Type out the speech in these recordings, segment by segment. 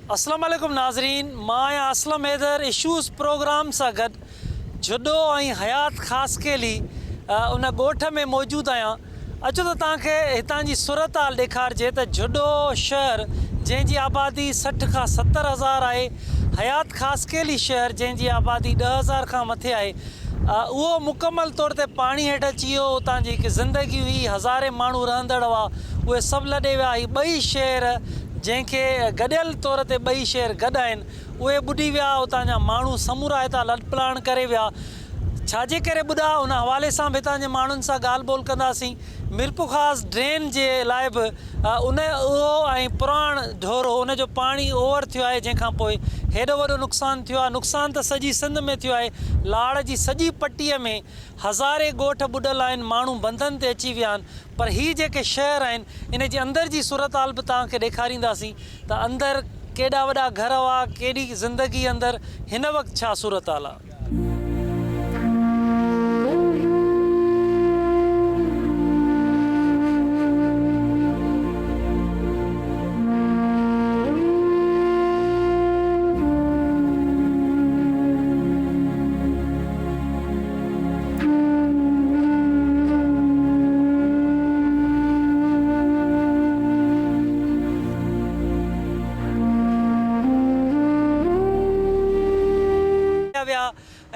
अस्सलाम वालेकुम नाज़रीन, मां असलम हैदर इशूज़ प्रोग्राम सां गॾु जुडो ऐं हयात ख़ासकेली उन ॻोठ में मौजूदु आहियां। अचो त तव्हांखे हितां जी सूरत हाल ॾेखारिजे त जुडो शहर जंहिंजी आबादी 60 खां 70 हज़ार आहे, हयात ख़ासकेली शहर जंहिंजी आबादी 10,000 खां मथे आहे, उहो मुकमल तौर ते पाणी हेठि अची वियो। उतां जी हिकु ज़िंदगी हुई, हज़ारे माण्हू रहंदड़ हुआ, उहे सभु लॾे विया। ही ॿई शहर जंहिंखे गॾियल तौर ते ॿई शहर गॾु आहिनि, उहे ॿुॾी विया। उतां जा माण्हू समूरा हितां लॾपलाण करे विया। छाजे करे ॿुॾा, उन हवाले सां बि हितां जे माण्हुनि सां ॻाल्हि ॿोल कंदासीं। मिरपुखास ड्रेन जे लाइ बि उहो ऐं पुराण ढोरो उनजो पाणी ओवर थियो आहे, जंहिंखां पोइ हेॾो वॾो नुक़सानु थियो आहे। नुक़सानु त सॼी सिंध में थियो आहे। लाड़ जी सॼी पटीअ में हज़ारे ॻोठ ॿुॾल आहिनि, माण्हू बंधनि ते अची विया आहिनि। पर हीअ जेके शहर आहिनि, इन जे अंदरि जी सूरत हाल बि तव्हांखे ॾेखारींदासीं त अंदरि केॾा वॾा घर हुआ, केॾी ज़िंदगी अंदरि हिन वक़्तु छा सूरत हाल आहे।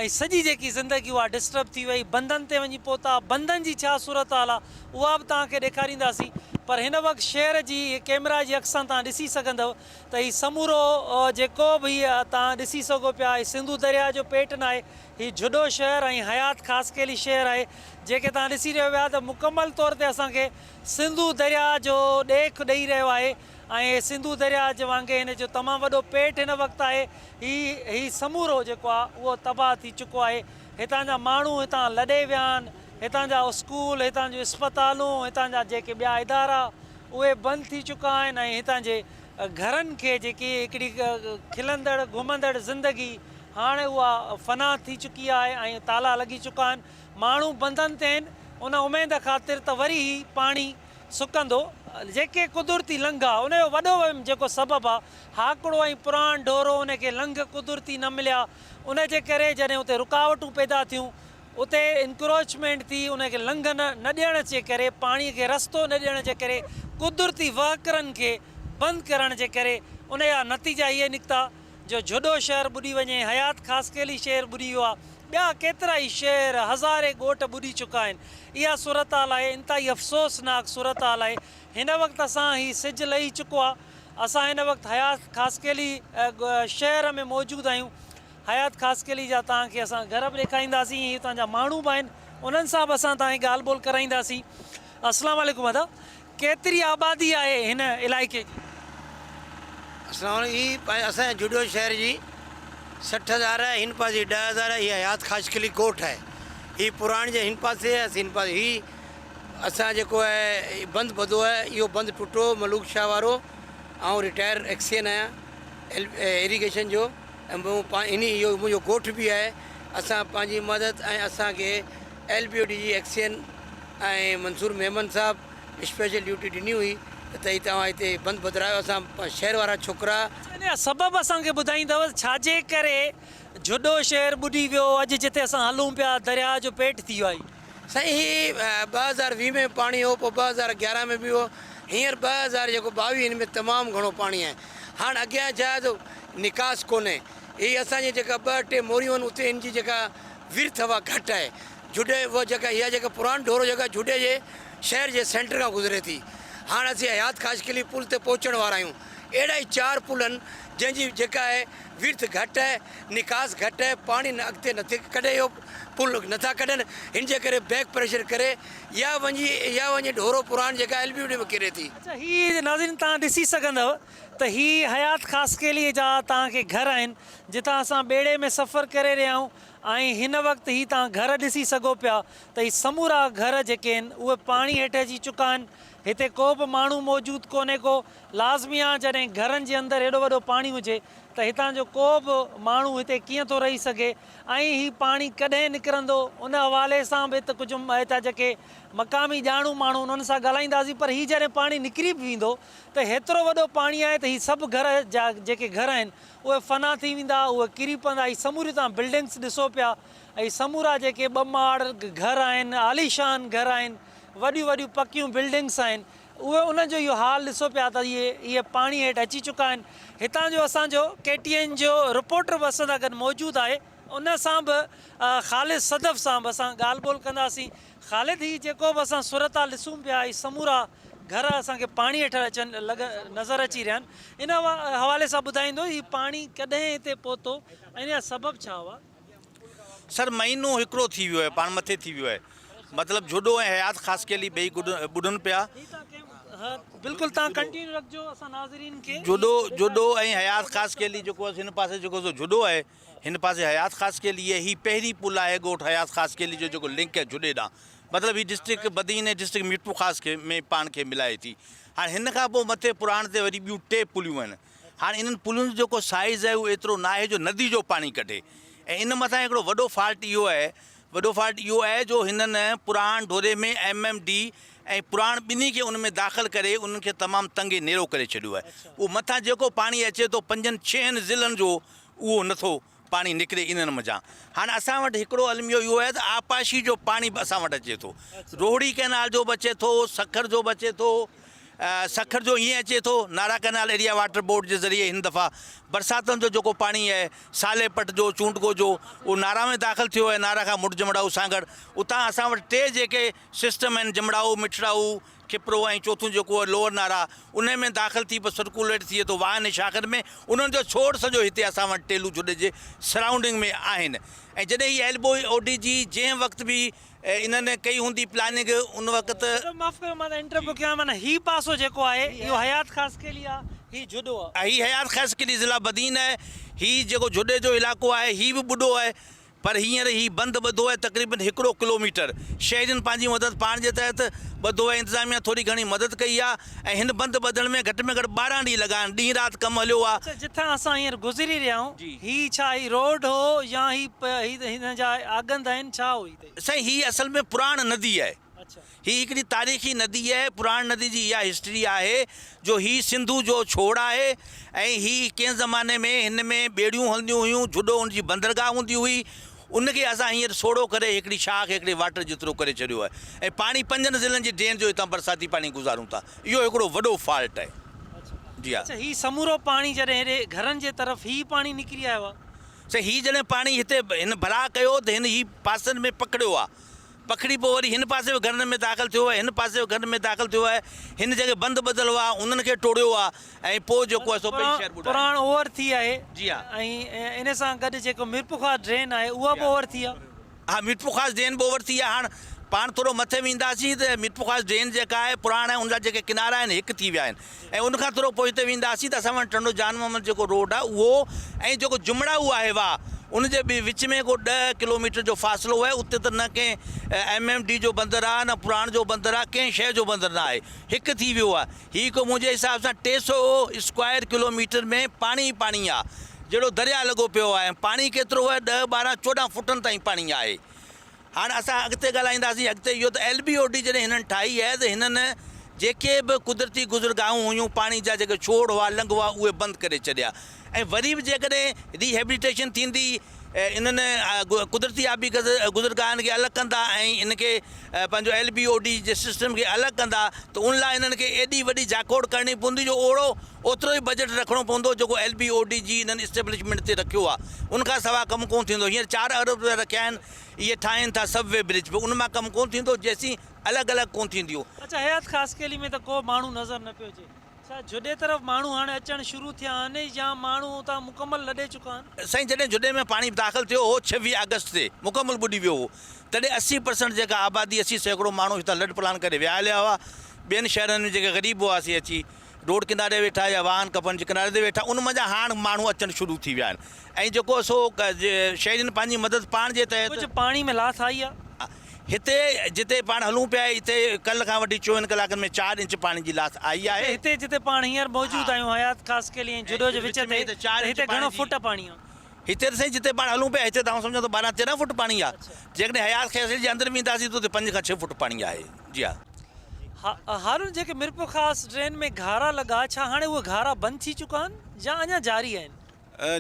ऐं सॼी जेकी ज़िंदगी उहा डिस्टर्ब थी वई, बंधनि ते वञी पहुता। बंधनि जी छा सूरत हाल आहे उहा बि तव्हांखे ॾेखारींदासीं। पर हिन वक़्तु शहर जी कैमरा जी अख सां तव्हां ॾिसी सघंदव त हीउ समूरो जेको बि तव्हां ॾिसी सघो पिया, हीउ सिंधू दरिया जो पेट न आहे, हीउ जुडो शहर ऐं हयात ख़ासकेली शहर आहे, जेके तव्हां ॾिसी रहियो पिया त मुकमल तौर ते असांखे सिंधू दरिया जो ॾेख ॾेई रहियो आहे। ऐं सिंधू दरिया जे वांगुरु हिन जो तमामु वॾो पेट हिन वक़्तु आहे। हीउ समूरो जेको आहे उहो तबाह थी चुको आहे। हितां जा माण्हू हितां लॾे विया आहिनि। हितां जा स्कूल, हितां जूं इस्पतालूं, हितां जा जेके ॿिया इदारा उहे बंदि थी चुका आहिनि। ऐं हितां जे घरनि खे जेकी हिकिड़ी खिलंदड़ घुमंदड़ ज़िंदगी हाणे उहा फ़ना थी चुकी आहे ऐं ताला लॻी चुका आहिनि। माण्हू बंधनि ते आहिनि उन उमेद ख़ातिर त वरी ही पाणी सुकंदो। जेके कुदरती लंघ आहे उनजो वॾो जेको सबबु आहे, हाकिड़ो ऐं पुराण ढोरो, उनखे लंघ कुदरती न मिलिया। उनजे करे जॾहिं उते रुकावटूं पैदा थियूं, उते इंक्रोचमेंट थी, उनखे लंघ न ॾियण जे करे, पाणीअ खे रस्तो न ॾियण जे करे, कुदरती वहकरनि खे बंदि करण जे करे उनजा नतीजा इहे निकिता जो जुडो शहर ॿुॾी वञे, हयात ख़ासकेली शहर ॿुॾी वियो आहे। ॿिया केतिरा ई शहर, हज़ारे ॻोठ ॿुॾी चुका आहिनि। इहा सूरत हाल आहे, इंतिहाई अफ़सोसनाक सूरत हाल आहे। हिन वक़्तु असां हीउ सिजु लही चुको आहे। असां हिन वक़्तु हयात ख़ासकेली शहर में मौजूदु आहियूं। हयात ख़ासकेली जा तव्हांखे असां घर बि ॾेखारींदासीं, हितां जा माण्हू बि आहिनि, उन्हनि सां बि असां तव्हांखे ॻाल्हि ॿोल कराईंदासीं। अस्सलाम वालेकुम दादा, केतिरी आबादी आहे हिन इलाइक़े जी? असांजे जुडो शहर जी 60,000 है, हिन पासे 10,000 है। ये हयात ख़ासकेली ॻोठ है। ही पुराण जे हिन पासे है, हिन पासे ही असां जेको आहे बंदि ॿधो आहे। इहो बंदि टुटो मलूक शाह वारो। ऐं रिटायर एक्सियन आहियां इरीगेशन जो। ऐं इहो मुंहिंजो ॻोठ बि आहे। असां पंहिंजी मदद ऐं असांखे LBOD जी एक्सियन ऐं मंसूर मेमन साहब स्पेशल ड्यूटी ॾिनी हुई त तव्हां हिते बंदि ॿधायो। असां शहर वारा छोकिरा सबबु असांखे ॿुधाईंदव, छाजे करे जुडो शहर ॿुॾी वियो? अॼु जिते असां हलूं पिया दरिया जो पेट थी वियो आहे। साईं ही 2020 में पाणी हो, पोइ 2011 में बि हो, हींअर 2022 हिन में तमामु घणो पाणी आहे। हाणे अॻियां छा आहे निकास कोन्हे। ही असांजी जेका 2-3 मोरियूं आहिनि, उते हिन जी जेका विर्थ हवा घटि आहे। जुडे उहा जेका इहा जेका पुराण ढोरो जेका जुडे जे शहर जे सेंटर खां गुज़रे थी। हाणे असीं हयात ख़ासकेली पुल ते पहुचण वारा आहियूं। अहिड़ा ई 4 पुल आहिनि जंहिंजी जेका आहे विर्थ घटि आहे, निकास घटि आहे, पाणी अॻिते नथे कढे, इहो पुल नथा कढनि। हिन जे करे बैक प्रेशर करे या वञी ढोरो पुराण जेका LBOD में किरे थी। अच्छा, हीअ नाज़रीन तव्हां ॾिसी सघंदव त हीअ हयात ख़ासकेली जा तव्हांखे घर आहिनि, जितां असां ॿेड़े में सफ़र करे रहिया आहियूं। ऐं हिन वक़्तु ही तव्हां घर ॾिसी सघो पिया त ही समूरा घर जेके आहिनि उहे पाणी हेठि अची चुका आहिनि। हिते को बि माण्हू मौजूदु कोन्हे को। लाज़मी आहे जॾहिं घरनि जे अंदरि एॾो वॾो पाणी हुजे त हितां जो को बि माण्हू हिते कीअं थो रही सघे ऐं ही पाणी कॾहिं निकिरंदो उन हवाले सां बि त कुझु हितां जेके मक़ामी ॼाणू माण्हू उन्हनि सां ॻाल्हाईंदासीं। पर हीउ जॾहिं पाणी निकिरी बि वेंदो त हेतिरो वॾो पाणी आहे त हीउ सभु घर जा जेके घर आहिनि उहे फना थी वेंदा, उहे किरी पवंदा। ही समूरियूं तव्हां बिल्डिंग्स ॾिसो पिया, ऐं समूरा जेके ॿ माड़ घर आहिनि, आलीशान घर आहिनि, वॾियूं वॾियूं पकियूं बिल्डिंग्स आहिनि, उहे उनजो इहो हाल ॾिसो पिया त इहे पाणी हेठि अची चुका आहिनि। हितां जो असांजो KTN जो रिपोर्टर बि असां सां गॾु मौजूदु आहे, उन सां बि ख़ालिद सदफ़ सां बि असां ॻाल्हि ॿोल कंदासीं। ख़ालिद, ही जेको बि असां सूरत हाल ॾिसूं पिया, ही समूरा घर असांखे पाणी हेठि अचनि नज़र अची रहिया आहिनि। इन हवाले सां ॿुधाईंदो ही पाणी कॾहिं हिते पहुतो ऐं इन जा सबब छा हुआ? सर महीनो हिकिड़ो थी वियो आहे, पाण मथे थी वियो आहे। मतिलबु जुडो ऐं हयात ख़ासि के लिए ॿई ॿुॾनि पिया। बिल्कुलु तव्हां कंटिन्यू रखिजो असां नाज़रीन खे। जुडो ऐं हयात ख़ासि के लिए जेको हिन पासे जेको सो जुडो आहे, हिन पासे हयात ख़ासि के लिए ही पहिरीं पुल आहे ॻोठ हयात ख़ासि के लिए जो जेको लिंक आहे जुडे ॾांहुं। मतिलबु ही डिस्ट्रिक्ट बदीन ऐं डिस्ट्रिक्ट मीरपुर ख़ासि के में पाण खे मिलाए थी। हाणे हिन खां पोइ मथे पुराण ते वरी ॿियूं 2 पुलियूं आहिनि। हाणे इन्हनि पुलियुनि जो जेको साइज़ आहे उहो एतिरो न आहे जो नदी जो पाणी कढे। ऐं इन मथां हिकिड़ो वॾो फॉल्ट इहो आहे जो हिननि पुराण ढोरे में MMD ऐं पुराण ॿिन्ही खे उन में दाख़िल करे उन्हनि खे तमामु तंगे नेरो करे छॾियो आहे। उहो मथां जेको पाणी अचे थो 5-6 ज़िलनि जो उहो नथो पाणी निकिरे इन्हनि मज़ा। हाणे असां वटि हिकिड़ो अलमियो इहो आहे त आपाशी जो पाणी बि असां वटि अचे थो, रोहिड़ी कैनाल जो बि अचे थो, सखर जो बि अचे थो। सखर जो ईअं अचे थो नारा कैनाल एरिया वाटर बोर्ड जे ज़रिए हिन दफ़ा बरसातुनि जो जेको पाणी आहे सालेपट जो चूंडगो जो उहो नारा में दाख़िल थियो आहे, नारा खां मुठ जमड़ाऊ सांगड़। उतां असां वटि 3 जेके सिस्टम आहिनि, जमड़ाऊ, मिठड़ाऊ, खिपरो ऐं चोथों जेको आहे लोअर नारा, उन में दाख़िल थी पोइ सर्कुलेट थिए थो वाहन ऐं शाखनि में। उन्हनि जो छोड़ सॼो हिते असां वटि टेलू जुडे जे सराउंडिंग में आहिनि। ऐं जॾहिं ही LBOD जी जंहिं वक़्तु बि इन्हनि कई हूंदी प्लानिंग उन वक़्तु माफ़ कयो मां इंटरव्यू कयां, माना ही पासो जेको आहे इहो हयात ख़ासि के लिए आहे, ही जुडो आहे। ही हयात ख़ासि के लिए ज़िला बदीन आहे। ही जेको जुडे जो इलाइक़ो आहे ही बि ॿुॾो आहे, पर हींअर ही बंदि ॿधो आहे तक़रीबन 1 किलोमीटर। शहरियुनि पंहिंजी मदद पाण जे तहत ॿधो आहे, इंतिज़ामिया थोरी घणी मदद कई आहे। ऐं हिन बंदि ॿधण में घटि में घटि 12 ॾींहं लॻा आहिनि, ॾींहुं राति कमु हलियो आहे। जिथां असां हींअर गुज़री रहिया आहियूं, ही छा ही रोड हो या ही हिन जा आगंद आहिनि, छा हो हिते? साईं ही असल में पुराण नदी आहे। ही हिकिड़ी तारीख़ी नदी आहे। पुराण नदी जी इहा हिस्ट्री आहे जो ही सिंधु जो छोड़ आहे। ऐं ही कंहिं ज़माने में हिन में ॿेड़ियूं हलंदियूं हुयूं, जुडो हुनजी बंदरगाह हूंदी हुई, उनखे असां हींअर सोड़ो करे हिकिड़ी शाख हिकिड़े वाटर जेतिरो करे छॾियो आहे। ऐं पाणी 5 ज़िलनि जी ड्रेन जो हितां बरसाती पाणी गुज़ारूं था। इहो हिकिड़ो वॾो फॉल्ट आहे। जी हा। ही समूरो पाणी जॾहिं हेॾे घरनि जे तरफ़ ही पाणी निकिरी आयो आहे, साईं ही जॾहिं पाणी हिते हिन भरा कयो त हिन ही पासनि में पकड़ियो आहे, पकड़ी पोइ वरी हिन पासे घरनि में दाख़िल थियो आहे, हिन पासे घरनि में दाख़िल थियो आहे। हिन जॻह बंदि ॿधल आहे, उन्हनि खे टोड़ियो आहे। ऐं पोइ जेको आहे सो ॿई शहर पुराण ओवर थी आहे। जी हा। ऐं इन सां गॾु जेको मीरपुर ख़ासि ड्रेन आहे उहा बि ओवर थी आहे। हा, मीरपुर ख़ासि ड्रेन बि ओवर थी आहे। हाणे पाण थोरो मथे वेंदासीं त मीरपुर ख़ासि ड्रेन जेका आहे पुराण आहे, उनजा जेके किनारा आहिनि हिकु थी विया आहिनि। ऐं उनखां थोरो पोइ हिते वेंदासीं त असां वटि टंडो जान मोहम्मद जेको रोड आहे उहो, ऐं जेको जुमड़ाऊ आहे वाह, उनजे बि विच में को 10 किलोमीटर जो फ़ासिलो आहे। उते त न कंहिं MMD जो बंदरु आहे, न पुराण जो बंदरु आहे, कंहिं शइ जो बंदरु न आहे, हिकु थी वियो आहे। हीअ को मुंहिंजे हिसाब सां 300 स्क्वायर किलोमीटर में पाणी पाणी आहे, जहिड़ो दरिया लॻो पियो आहे। पाणी केतिरो आहे? 10, 12, 14 फुटनि ताईं पाणी आहे। हाणे असां अॻिते ॻाल्हाईंदासीं। अॻिते इहो त LBOD जॾहिं हिननि ठाही आहे त हिननि जेके बि कुदरती गुज़रगाहूं हुयूं, पाणी जा जेके छोड़ हुआ, लंघ हुआ, उहे बंदि करे छॾिया। ऐं वरी बि जेकॾहिं रिहेबिलिटेशन थींदी, इन्हनि कुदरती आबी गुज़रगाहनि खे अलॻि कंदा ऐं इनखे पंहिंजो LBOD जे सिस्टम खे अलॻि कंदा, त उन लाइ इन्हनि खे एॾी वॾी जाकोड़ करणी पवंदी जो ओतिरो ई बजट रखिणो पवंदो जेको LBOD जी इन्हनि इस्टेब्लिशमेंट ते रखियो आहे। उनखां सवाइ कमु कोन्ह थींदो। हींअर 4 अरब रुपया रखिया आहिनि, इहे ठाहिनि था सबवे ब्रिज पे, उन मां कमु कोन्ह थींदो जेसीं अलॻि अलॻि कोन्ह थींदियूं। अच्छा, हयात ख़ासि केली में त को माण्हू नज़र न पियो अचे, छा जुडे तरफ़ माण्हू हाणे अचणु शुरू थिया आहिनि या माण्हू उतां मुकमल लॾे चुका आहिनि? साईं जॾहिं जुडे में पाणी दाख़िल थियो हो 26 अगस्त ते मुकमल ॿुॾी वियो हो, तॾहिं 80% जेका आबादी 80 सैकड़ो माण्हू हितां लॾ प्लान करे विया हलिया हुआ। ॿियनि शहरनि में जेके ग़रीब हुआसीं अची रोड किनारे वेठा या वाहन कपनि जे किनारे ते वेठा, उन मंझां हाणे माण्हू अचणु शुरू थी विया आहिनि। ऐं जेको सो शहरियुनि पंहिंजी मदद पाण जे तहत कुझु पाणी में लाथ आई आहे? हिते जिते पाण हलूं पिया हिते कल्ह खां वठी 24 कलाकनि में 4 इंच पाणी जी लाथ आई आहे। हिते जिते पाण हींअर मौजूदु आहियूं हयात ख़ासि के लिए जुडो जे विच ते, हिते घणो फुट पाणी आहे? हिते साईं जिते पाण हलूं पिया हिते तव्हां सम्झो त 12-13 फुट पाणी आहे। जेकॾहिं हयात ख़ास जे अंदरि वेंदासीं त उते 5 खां 6 फुट पाणी आहे। जी हा। हारून जेके मिरपुर ख़ासि ड्रेन में घारा लॻा, छा हाणे उहे घारा बंदि थी चुका आहिनि या अञा जारी आहिनि?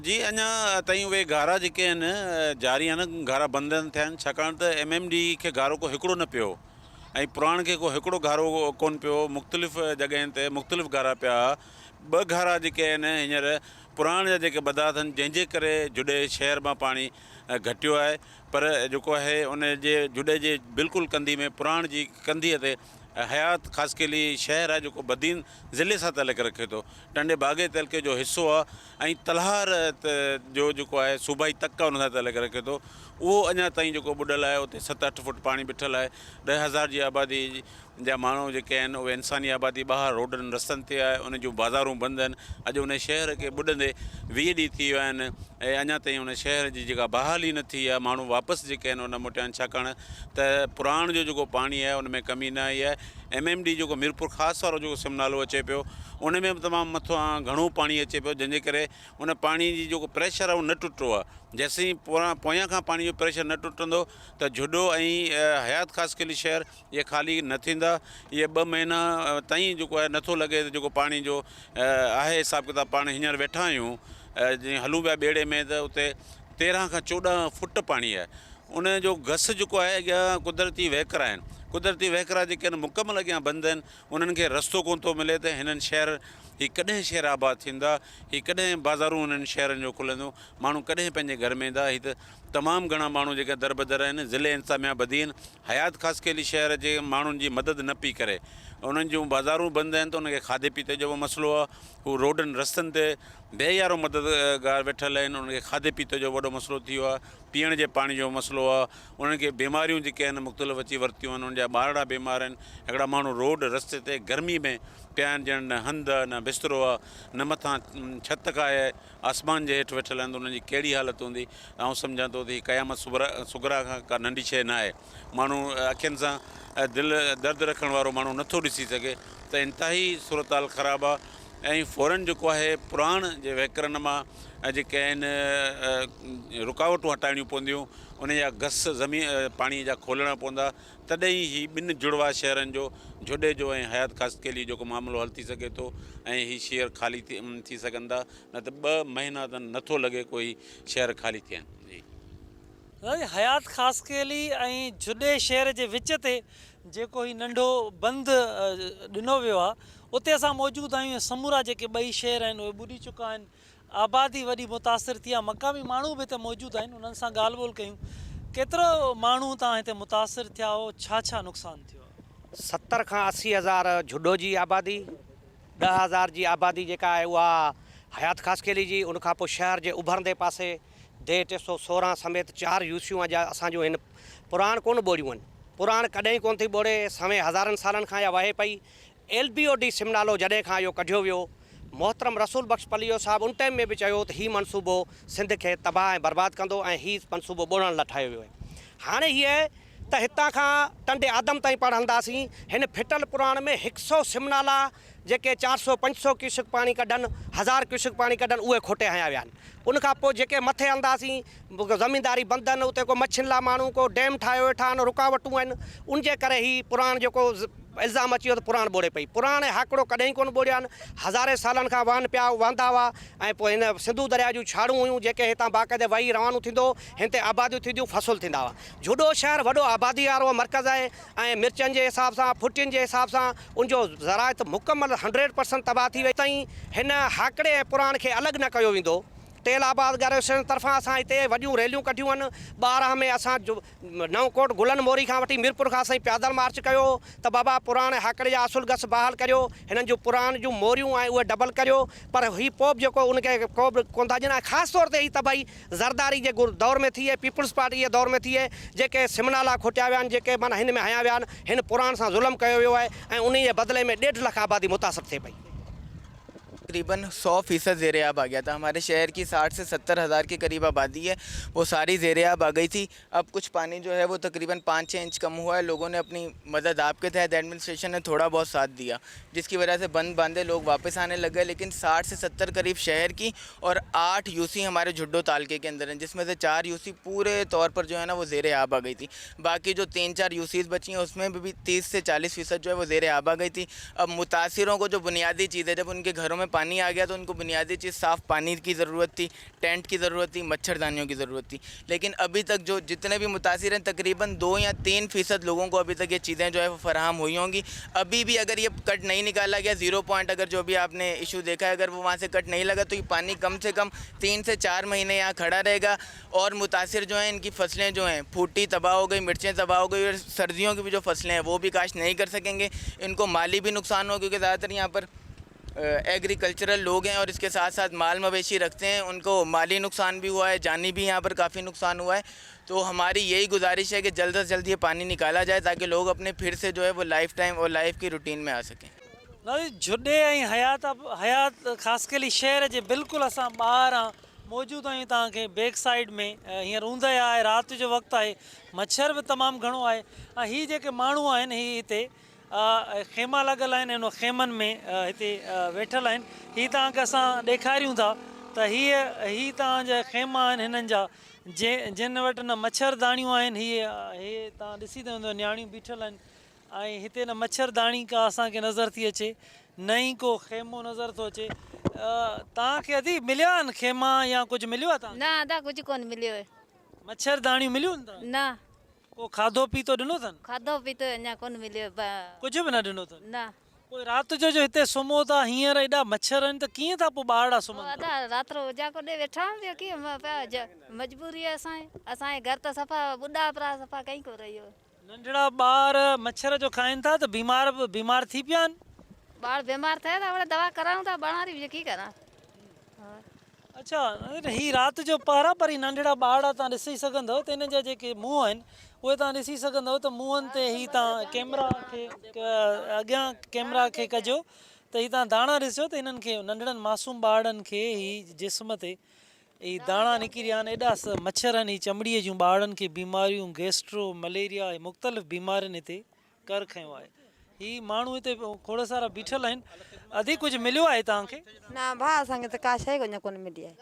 जी अञा ताईं उहे घारा जेके आहिनि जारी आहिनि, घारा बंदि न थिया आहिनि छाकाणि त MMD खे घारो को हिकिड़ो न पियो ऐं पुराण खे को हिकिड़ो घारो कोन पियो, मुख़्तलिफ़ जॻहियुनि ते मुख़्तलिफ़ घारा पिया। 2 घारा जेके आहिनि हींअर पुराण जा जेके बदा अथनि, जंहिंजे करे जुडे शहर मां पाणी घटियो आहे। पर जेको आहे उन जे जुडे जे बिल्कुलु कंधी में पुराण जी कंधीअ ते हयात ख़ासि केली शहर आहे जेको बदीन ज़िले सां तलक रखे थो। टंडे बागे तलके जो हिसो आहे ऐं तलहार जो जेको आहे सूबाई तक उन सां तलक रखे थो। उहो अञा ताईं जेको ॿुॾल आहे उते 7-8 फुट पाणी बीठल आहे। 10,000 जी आबादी जा माण्हू जेके आहिनि उहे इंसानी आबादी ॿाहिरि रोडनि रस्तनि ते आहे, उन जूं बाज़ारूं बंदि आहिनि। अॼु उन शहर खे ॿुॾंदे 20 ॾींहं थी विया आहिनि ऐं अञा ताईं उन शहर जी जेका बहाली न थी आहे, माण्हू वापसि जेके आहिनि उन मोटिया आहिनि छाकाणि त पुराण जो जेको पाणी आहे उन में कमी न आई आहे। MMD जेको मिरपुर ख़ासि वारो जेको सिमनालो अचे पियो उन में बि तमामु मथां घणो पाणी अचे पियो, जंहिंजे करे उन पाणी जी जेको प्रेशर आहे उहो न टुटो आहे। जेसीं पोयां खां पाणी जो प्रेशर न टुटंदो त जुडो ऐं हयात ख़ासि केली शहर इहे ख़ाली न थींदा। इहे 2 महीना ताईं जेको आहे नथो लॻे त जेको पाणी जो आहे हिसाबु किताबु। पाण हींअर वेठा आहियूं जीअं हलूं पिया ॿेड़े में त उते 13 खां 14 फुट पाणी आहे। उन जो घस जेको आहे अॻियां कुदरती वहिकरा आहिनि, कुदरती वहिकरा जेके आहिनि मुकमल अॻियां बंदि आहिनि, उन्हनि खे रस्तो कोन थो मिले त हिननि शहर ही कॾहिं शहर आबाद थींदा, ही कॾहिं बाज़ारूं उन्हनि शहरनि जो खुलंदो, माण्हू कॾहिं पंहिंजे घर में ईंदा। ही त तमामु घणा माण्हू जेके दरबदर आहिनि ज़िले इंतज़ामिया बदीन हयात ख़ासि केली शहर जे माण्हुनि जी मदद न पई करे। उन्हनि जूं बाज़ारूं बंदि आहिनि त उनखे खाधे पीते जो बि मसइलो आहे। हू रोडनि रस्तनि ते बेयारो मददगार वेठल आहिनि, उनखे खाधे पीते जो वॾो मसइलो थी वियो आहे। पीअण जे पाणी जो मसइलो आहे। उन्हनि खे बीमारियूं जेके आहिनि मुख़्तलिफ़ अची वरितियूं आहिनि, उनजा ॿारड़ा बीमार आहिनि। हिकिड़ा माण्हू रोड रस्ते ते गर्मी में पिया आहिनि, ॼण न हंधु न बिस्तरो आहे, न मथां छत का आहे, आसमान जे हेठि वेठल आहिनि। त उन्हनि जी कहिड़ी हालत हूंदी? ऐं सम्झां थो त हीअ क़यामत सुगरा खां का नंढी शइ न आहे। माण्हू अखियुनि सां दिलि दर्दु रखण वारो माण्हू नथो ॾिसी सघे त इंतिहाई सूरत हाल ख़राबु आहे। ऐं फ़ौरन जेको आहे पुराण जे वहिकरनि मां जेके आहिनि रुकावटूं हटाइणियूं पवंदियूं, उन जा घस ज़मीन पाणीअ जा खोलणा पवंदा, तॾहिं ही 2 जुड़वा शहरनि जो जुडे जो ऐं हयात ख़ासि केली जेको मामिलो हल थी सघे थो ऐं ही शहर ख़ाली थी सघंदा। न त 2 महीना त नथो लॻे कोई शहर ख़ाली थियनि। जी हयात ख़ासि केली ऐं जुडे शहर जे विच ते जेको ही नंढो बंदि ॾिनो वियो आहे, उते असां मौजूदु आहियूं। समूरा जेके 2 शहर आहिनि उहे ॿुॾी चुका आहिनि, आबादी वॾी मुतासिर थी आहे। मक़ामी माण्हू बि हिते मौजूदु आहिनि, उन्हनि सां ॻाल्हि ॿोल कयूं। केतिरो माण्हू तव्हां हिते मुतासिर थिया हो, छा नुक़सानु थियो? 70 खां 80 हज़ार जुडो जी आबादी, 10,000 जी आबादी जेका आहे उहा हयात ख़ासि केली जी। उनखां पोइ शहर जे उभरंदे पासे D 316 समेत 4 यूसियूं जा असांजो हिन पुराण कोन ॿोड़ियूं आहिनि। पुराण कॾहिं कोन थी ॿोड़े, समय हज़ारनि सालनि खां इहा वहे पई। LBOD सिमनालो जॾहिं खां इहो कढियो वियो, मोहतरम रसूल बख़्श पलियो साहिबु उन टाइम में बि चयो त हीउ मनसूबो सिंध खे तबाह ऐं बर्बादु कंदो ऐं हीउ मनसूबो ॿोड़ण लाइ ठाहियो वियो आहे। हाणे हीअ त हितां खां टंडे आदम ताईं पाण हलंदासीं, हिन फिटल पुराण में 100 सिमनाला जेके 400-500 क्यूसेक पाणी कढनि, 1000 क्यूसेक पाणी कढनि, उहे खोटे हया विया आहिनि। उनखां पोइ जेके मथे हलंदासीं, ज़मीनदारी बंदि आहिनि, उते को मच्छियुनि लाइ माण्हू को डैम ठाहियो वेठा आहिनि, रुकावटूं आहिनि। उनजे करे ही पुराण जेको इल्ज़ाम अची वियो त पुराण ॿोड़े पई। पुराण हाकिड़ो कॾहिं कोन ॿोड़िया आहिनि। हज़ारे सालनि खां वाहन पिया वांदा हुआ ऐं पोइ हिन सिंधू दरिया जूं छाड़ूं हुयूं जेके हितां बाक़ाइदे वही रवानू थींदो, हिन ते आबादियूं थींदियूं, फ़सुल थींदा हुआ। जुडो शहर वॾो आबादी वारो मर्कज़ आहे ऐं मिर्चनि जे हिसाब सां, फुटियुनि जे हिसाब सां उनजो ज़राइत मुकमल 100% तबाह थी वई। ताईं हिन हाकिड़े ऐं पुराण खे अलॻि न कयो वेंदो। तेलाबाद गारेशन तरफ़ां असां हिते वॾियूं रैलियूं कढियूं आहिनि। 12 में असां नवकोट गुलन मोरी खां वठी मीरपुर खां असां पैदल मार्च कयो त बाबा पुराणे हाकिड़े जा असुल गस बहाल करियो, हिननि जूं पुराण जूं मोरियूं ऐं उहे डबल करियो। पर हीउ पोइ बि जेको उनखे को बि कोन था ॼाणे। ख़ासि तौर ते हीअ तबाही ज़रदारी जे दौर में थी आहे, पीपुल्स पार्टी जे दौर में थी आहे, जेके सिमनाला खोटिया विया आहिनि, जेके माना हिन में हया विया आहिनि। हिन पुराण सां ज़ुल्म कयो वियो आहे ऐं उन जे बदिले में 1.5 लख आबादी मुतासिर थिए पई। तकरीबन 100% ज़ेर आब आ गया था। हमारे शहर की 60 से 70 हज़ार के करीब आबादी है, वो सारी ज़ेर आब आ गई थी। अब कुछ पानी जो है वो तकरीबन 5-6 इंच कम हुआ है। लोगों ने अपनी मदद आपके तहत एडमिनिस्ट्रेशन ने थोड़ा बहुत साथ दिया, जिसकी वजह से बंद बांधे लोग वापस आने लग गए। लेकिन 60 से 70 करीब शहर की और 8 यूसी हमारे झुड्डो तालके के अंदर हैं, जिसमें से 4 यूसी पूरे तौर पर जो है ना वो ज़ेर आब आ गई थी। बाकी जो 3-4 यूसीज़ बची हैं उसमें भी 30 से 40% जो है वो ज़ेर आब आ गई थी। अब मुतासिरों को जो बुनियादी चीज़ है, जब उनके घरों में पानी आ गया तो उनको बुनियादी चीज़ साफ़ पानी की ज़रूरत थी, टेंट की ज़रूरत थी, मच्छरदानियों की ज़रूरत थी। लेकिन अभी तक जो जितने भी मुतासिर हैं तकरीबन 2 या 3% लोगों को अभी तक ये चीज़ें जो है वो फराहम हुई होंगी। अभी भी अगर ये कट नहीं निकाला गया, 0 पॉइंट अगर जो भी आपने इशू देखा है अगर वो वहाँ से कट नहीं लगा तो ये पानी कम से कम 3 से 4 महीने यहाँ खड़ा रहेगा। और मुतासिर जो हैं इनकी फसलें जो हैं फूटी तबाह हो गई, मिर्चें तबाह हो गई, और सर्दियों की भी जो फसलें हैं वो भी काश्त नहीं कर सकेंगे। इनको माली भी नुकसान हो, क्योंकि ज़्यादातर यहाँ पर एग्रीकल्चरल लोग हैं और इसके साथ साथ माल मवेशी रखते हैं, उनको माली नुकसान भी हुआ है, जानी भी यहाँ पर काफ़ी नुकसान हुआ है। तो हमारी यही गुजारिश है कि जल्द से जल्द ये पानी निकाला जाए ताकि लोग अपने फिर से जो है वो लाइफ टाइम और लाइफ की रूटीन में आ सकें। झुॾे ऐं हयात ख़ासि करे शहर जे बिल्कुलु असां ॿाहिरां मौजूदु आहियूं। तव्हांखे बैक साइड में हींअर ऊंदहि आहे, राति जो वक़्तु आहे, मच्छर बि तमामु घणो आहे। ऐं हीअ जेके माण्हू आहिनि हीअ हिते खेमा लॻल आहिनि, हिन खेमनि में हिते वेठल आहिनि। हीअ तव्हांखे असां ॾेखारियूं था त हीअ तव्हांजा खेमा आहिनि हिननि जा, जिन वटि न मच्छरदानियूं आहिनि। हीअ तव्हां ॾिसी था वञो, नियाणियूं बीठल आहिनि ऐं हिते न मच्छरदानी का असांखे नज़र थी अचे, न ई को खेमो नज़र थो अचे। तव्हांखे अदी मिलिया आहिनि खेमा या कुझु मिलियो आहे तव्हां? न अदा कुझु कोन मिलियो आहे। मच्छरदानियूं मिलियूं आहिनि? न को खाधो पीतो ॾिनो अथनि? खाधो पीतो अञा कोन मिलियो कुझु बि न ॾिनो अथनि? न। पोइ राति जो हिते सुम्हो था, हींअर एॾा मच्छर आहिनि त कीअं था पोइ ॿाहिरि सुम्हनि? अदा राति उजाको ॾे वेठा आहियूं, कीअं मजबूरी आहे असांजे घर त सफ़ा ॿुॾा पिया, सफ़ा कई को रहियो। नंढड़ा ॿार मच्छर जो खाइनि था त बीमार थी पिया आहिनि? ॿार बीमार थिया था, हाणे दवा करायूं था, ॿाहिरि बि की करां। अच्छा, हीअ राति जो पहरा पर नंढड़ा ॿार तव्हां ॾिसी सघंदव त हिन जा जेके मुंहं आहिनि उहे तव्हां ॾिसी सघंदव त मुंहंनि ते ही तव्हां कैमरा खे अॻियां कैमरा खे कजो त ही तव्हां दाणा ॾिसो त हिननि खे नंढड़नि मासूम ॿारनि खे ही जिस्म ते ही दाणा निकिरी विया आहिनि। एॾा मच्छर आहिनि, ही चमड़ीअ जूं ॿारनि खे बीमारियूं, गैस्ट्रो, मलेरिया, मुख़्तलिफ़ बीमारियुनि हिते कर खयो आहे। ही माण्हू हिते खोड़ सारा बीठल आहिनि। अधी कुझु मिलियो आहे तव्हांखे? न भाउ, असांखे त का शइ कोन मिली आहे।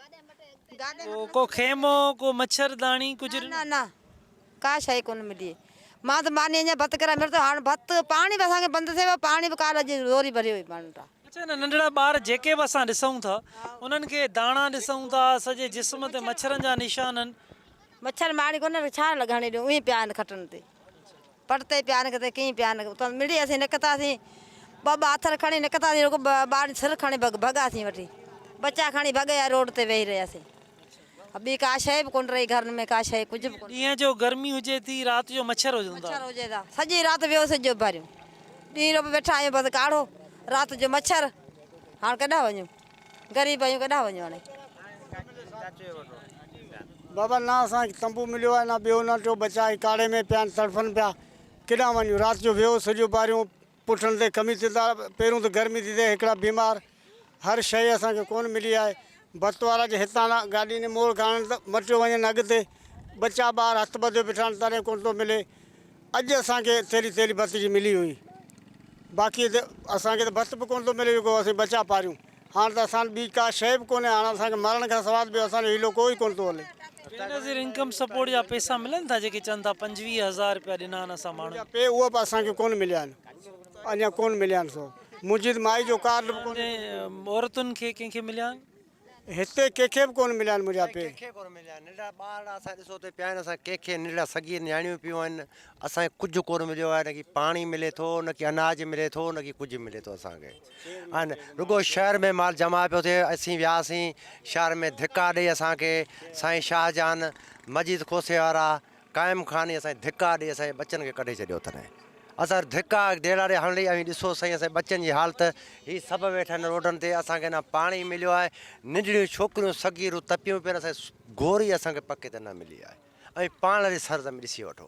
को खेमो, को मच्छरदानी कुझु? न न का शइ कोन मिली आहे। मां त मानी अञा भत कराए मिलंदो, हाणे भत पाणी बि असांखे बंदि थियो, पाणी बि काल्ह अॼु रोरी भरियो हुई माण्हू था। अच्छा, न नंढड़ा ॿार जेके बि असां ॾिसूं था उन्हनि खे दाणा ॾिसूं था, सॼे जिस्म ते मच्छरनि जा निशान आहिनि। मच्छर मारी कोन, छा लॻाइण ॾियूं, उहे पिया आहिनि खटनि ते, पट ते पिया आहिनि, किथे कीअं पिया आहिनि। उतां मिड़ी असीं निकितासीं, ॿ हथर खणी निकितासीं, रुगो ॿार सिर खणी भॻासीं वठी, बचा खणी भॻिया रोड ते वेही रहियासीं। ॿी का शइ बि कोन रही घर में, का शइ कुझु बि कोन। ॾींहं जो गर्मी हुजे थी, राति जो मच्छर हुजनि था? मच्छर हुजे था, सॼी राति वियो सॼो भरियूं, ॾींहं जो बि वेठा आहियूं बसि काढ़ो, राति जो मच्छर। हाणे केॾांहुं वञूं, ग़रीब आहियूं, केॾांहुं वञूं हाणे? बाबा ना असांखे तंबू मिलियो आहे, न ॿियो न टियों, बचा काड़े में पिया आहिनि, तड़फनि पिया, केॾांहुं वञूं? राति जो वियो सॼो ॿारियूं, पुठनि ते कमी थी था, पहिरियों त गर्मी थी थिए, हिकिड़ा बीमार, हर शइ असांखे कोन मिली आहे। भत वारा जे हितां गाॾी ने मोड़ खणनि त मटियो वञनि अॻिते, बचा ॿार हथ ॿधियो बीठा आहिनि, तॾहिं कोन थो मिले। अॼु असांखे थेली भत जी मिली हुई, बाक़ी त असांखे त भत बि कोन थो मिले जेको असीं बचा पारियूं। हाणे त असां ॿी का शइ बि कोन्हे, हाणे असांखे मरण खां सवाइ ॿियो असांजो हीलो कोई कोन थो हले। बेनज़ीर इनकम सपोर्ट जा पैसा मिलनि था जेके चवनि था 25,000 रुपया ॾिना आहिनि असां माण्हू पे, उहे बि असांखे कोन मिलिया आहिनि, अञा कोन मिलिया आहिनि। सो मुंहिंजी माई जो कार्ड बि कोन्हे, औरतुनि खे कंहिंखे मिलिया आहिनि? हिते कंहिंखे बि कोन मिलिया आहिनि मुंहिंजा पे। कंहिंखे कोन मिलिया आहिनि, नंढड़ा ॿार असां ॾिसो त पिया आहिनि, असां कंहिंखे नंढड़ा सॻी नियाणियूं पियूं आहिनि, असांखे कुझु कोन मिलियो आहे, न की पाणी मिले थो, न की अनाज मिले थो, न की कुझु मिले थो असांखे। ऐं रुगो शहर में माल जमा पियो थिए, असीं वियासीं शहर में धिका ॾेई असांखे साईं शाहजहान, मजीद खोसे वारा, क़ाइम खानी असांखे धिका ॾेई असांजे बचनि खे कढे छॾियो अथनि। असां धिका देड़ाड़े हणी ऐं ॾिसो साईं असांजे बचनि जी हालति, हीअ सभु वेठा आहिनि रोडनि ते, असांखे न पाणी मिलियो आहे, नंढड़ियूं छोकिरियूं सॻियूं तपियूं पियूं, असांखे गोरी असांखे पके ते न मिली आहे। ऐं पाण जे सरद में ॾिसी वठो,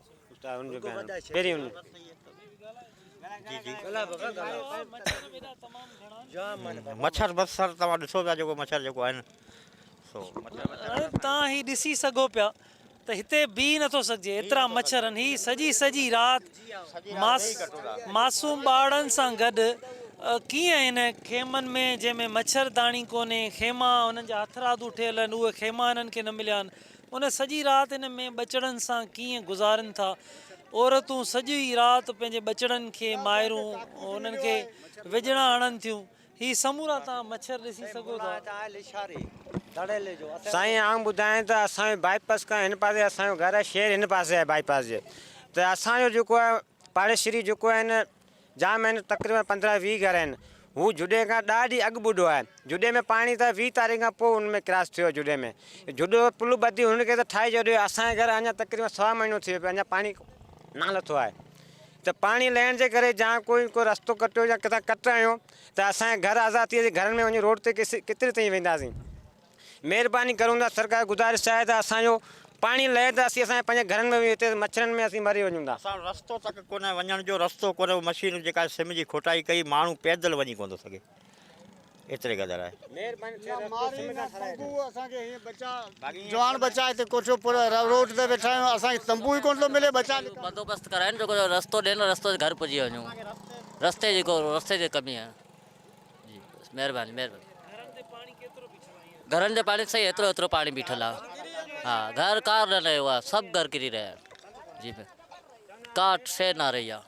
मच्छर बसर तव्हां ॾिसो पिया जेको मच्छर जेको आहे न सो तव्हां ही ॾिसी सघो पिया त हिते बीह नथो सघिजे एतिरा मच्छर आहिनि। ही सॼी राति मासूम ॿारनि सां गॾु कीअं हिन खेमनि में जंहिंमें मच्छरदानी कोन्हे, खेमा हुननि जा हथरादू ठहियल आहिनि, उहे खेमा हिननि खे न मिलिया आहिनि, उन सॼी राति हिन में ॿचड़नि सां कीअं गुज़ारनि था। औरतूं सॼी राति पंहिंजे ॿचड़नि खे माइरूं उन्हनि खे विझणा हणनि थियूं। ही समूरा तव्हां मच्छर ॾिसी सघो था। साईं आऊं ॿुधायां त असांजो बाईपास खां हिन पासे असांजो घर आहे, शहर हिन पासे आहे बाईपास जे, त असांजो जेको आहे पाड़ेश्री जेको आहिनि जाम आहिनि, तक़रीबन 15-20 घर आहिनि। हू जुॾे खां ॾाढी अॻु ॿुॾो आहे। जुॾे में पाणी त 20 तारीख़ खां पोइ हुन में क्रॉस थियो। जुॾे में जुॾो पुल ॿधी हुनखे त ठाहे छॾियो। असांजे घर अञा तक़रीबन 1.25 महीनो थी वियो, अञा पाणी न लथो आहे। त पाणी लहण जे करे जा कोई रस्तो कटियो या किथां कट आहियूं त असांजे घर आज़ाद थी विया। घरनि में वञी रोड ते केतिरे ताईं वेंदासीं। महिरबानी करूं था, सरकार गुज़ारिश आहे त असांजो पाणी लहे त असीं असांजे पंहिंजे घरनि में हिते मच्छरनि में असीं मरी वञूं था। असां रस्तो तक कोन्हे, वञण जो रस्तो कोन्हे। मशीन जेका सिम जी खोटाई कई, माण्हू पैदल वञी कोन थो सघे, एतिरे क़दर आहे। जवान बचा हिते कोठो पूरा रोड ते वेठा आहियूं, असांखे तंबू ई कोन थो मिले। बचा बंदोबस्तु कराइनि जेको रस्तो ॾियनि, रस्तो ते घर पुॼी वञूं। रस्ते जी कमी आहे जी, महिरबानी महिरबानी। घरनि जो पाणी सही एतिरो पाणी बीठल आहे। हा, घर कार न रहियो आहे, सभु घर किरी रहिया आहिनि जी। का शइ न रही आहे।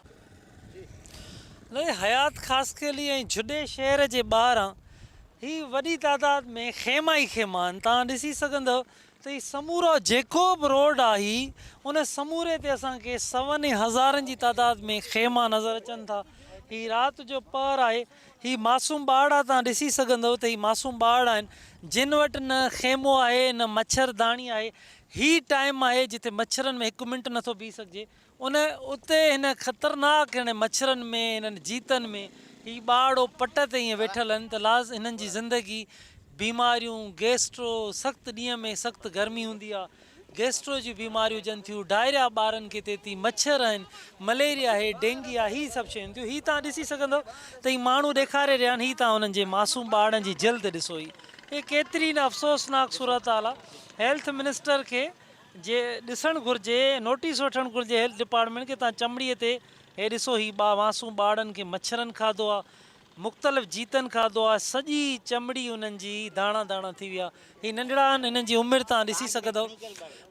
हयात ख़ासकेली ऐं जुॾे शहर जे ॿाहिरां ही वॾी तादाद में खेमा ई खेमा आहिनि। तव्हां ॾिसी सघंदव त ही समूरो जेको बि रोड आहे, ही उन समूरे ते असांखे 100 हज़ारनि जी तादाद में खेमा नज़र अचनि था। ही राति जो पहर आहे। ही मासूम ॿार तव्हां ॾिसी सघंदव त ही मासूम ॿार आहिनि जिन वटि न खेमो आहे न मच्छरदानी आहे। ही टाइम आहे जिते मच्छरनि में 1 मिंट नथो बीह सघिजे। उते हिन ख़तरनाक हिन मच्छरनि में, हिननि जीतनि में ही ॿार पट ते ईअं वेठल आहिनि त हिननि जी ज़िंदगी बीमारियूं, गैस्ट्रो, सख़्तु ॾींहं में सख़्तु गर्मी हूंदी आहे, गैस्ट्रो जी बीमारियूं हुजनि थियूं, डायरिया ॿारनि खे थिए थी, मच्छर आहिनि, मलेरिया आहे, डेंगी आहे, ही सभु शयूं थियूं। ही तव्हां ॾिसी सघंदव त ही माण्हू ॾेखारे रहिया आहिनि। ही तव्हां हुननि जे मासूम ॿारनि जी जल्द ॾिसो। ही केतिरी न अफ़सोसनाक सूरत हाल आहे। हेल्थ मिनिस्टर खे जे ॾिसणु घुरिजे, नोटिस वठणु घुरिजे हेल्थ डिपार्टमेंट खे। तव्हां चमड़ीअ ते हे ॾिसो, ही मासूम ॿारनि खे मच्छरनि खाधो आहे, मुख़्तलिफ़ जीतनि खाधो आहे, सॼी चमड़ी उन्हनि जी दाणा दाणा थी विया। ही नंढड़ा आहिनि, हिननि जी उमिरि तव्हां ॾिसी सघंदव।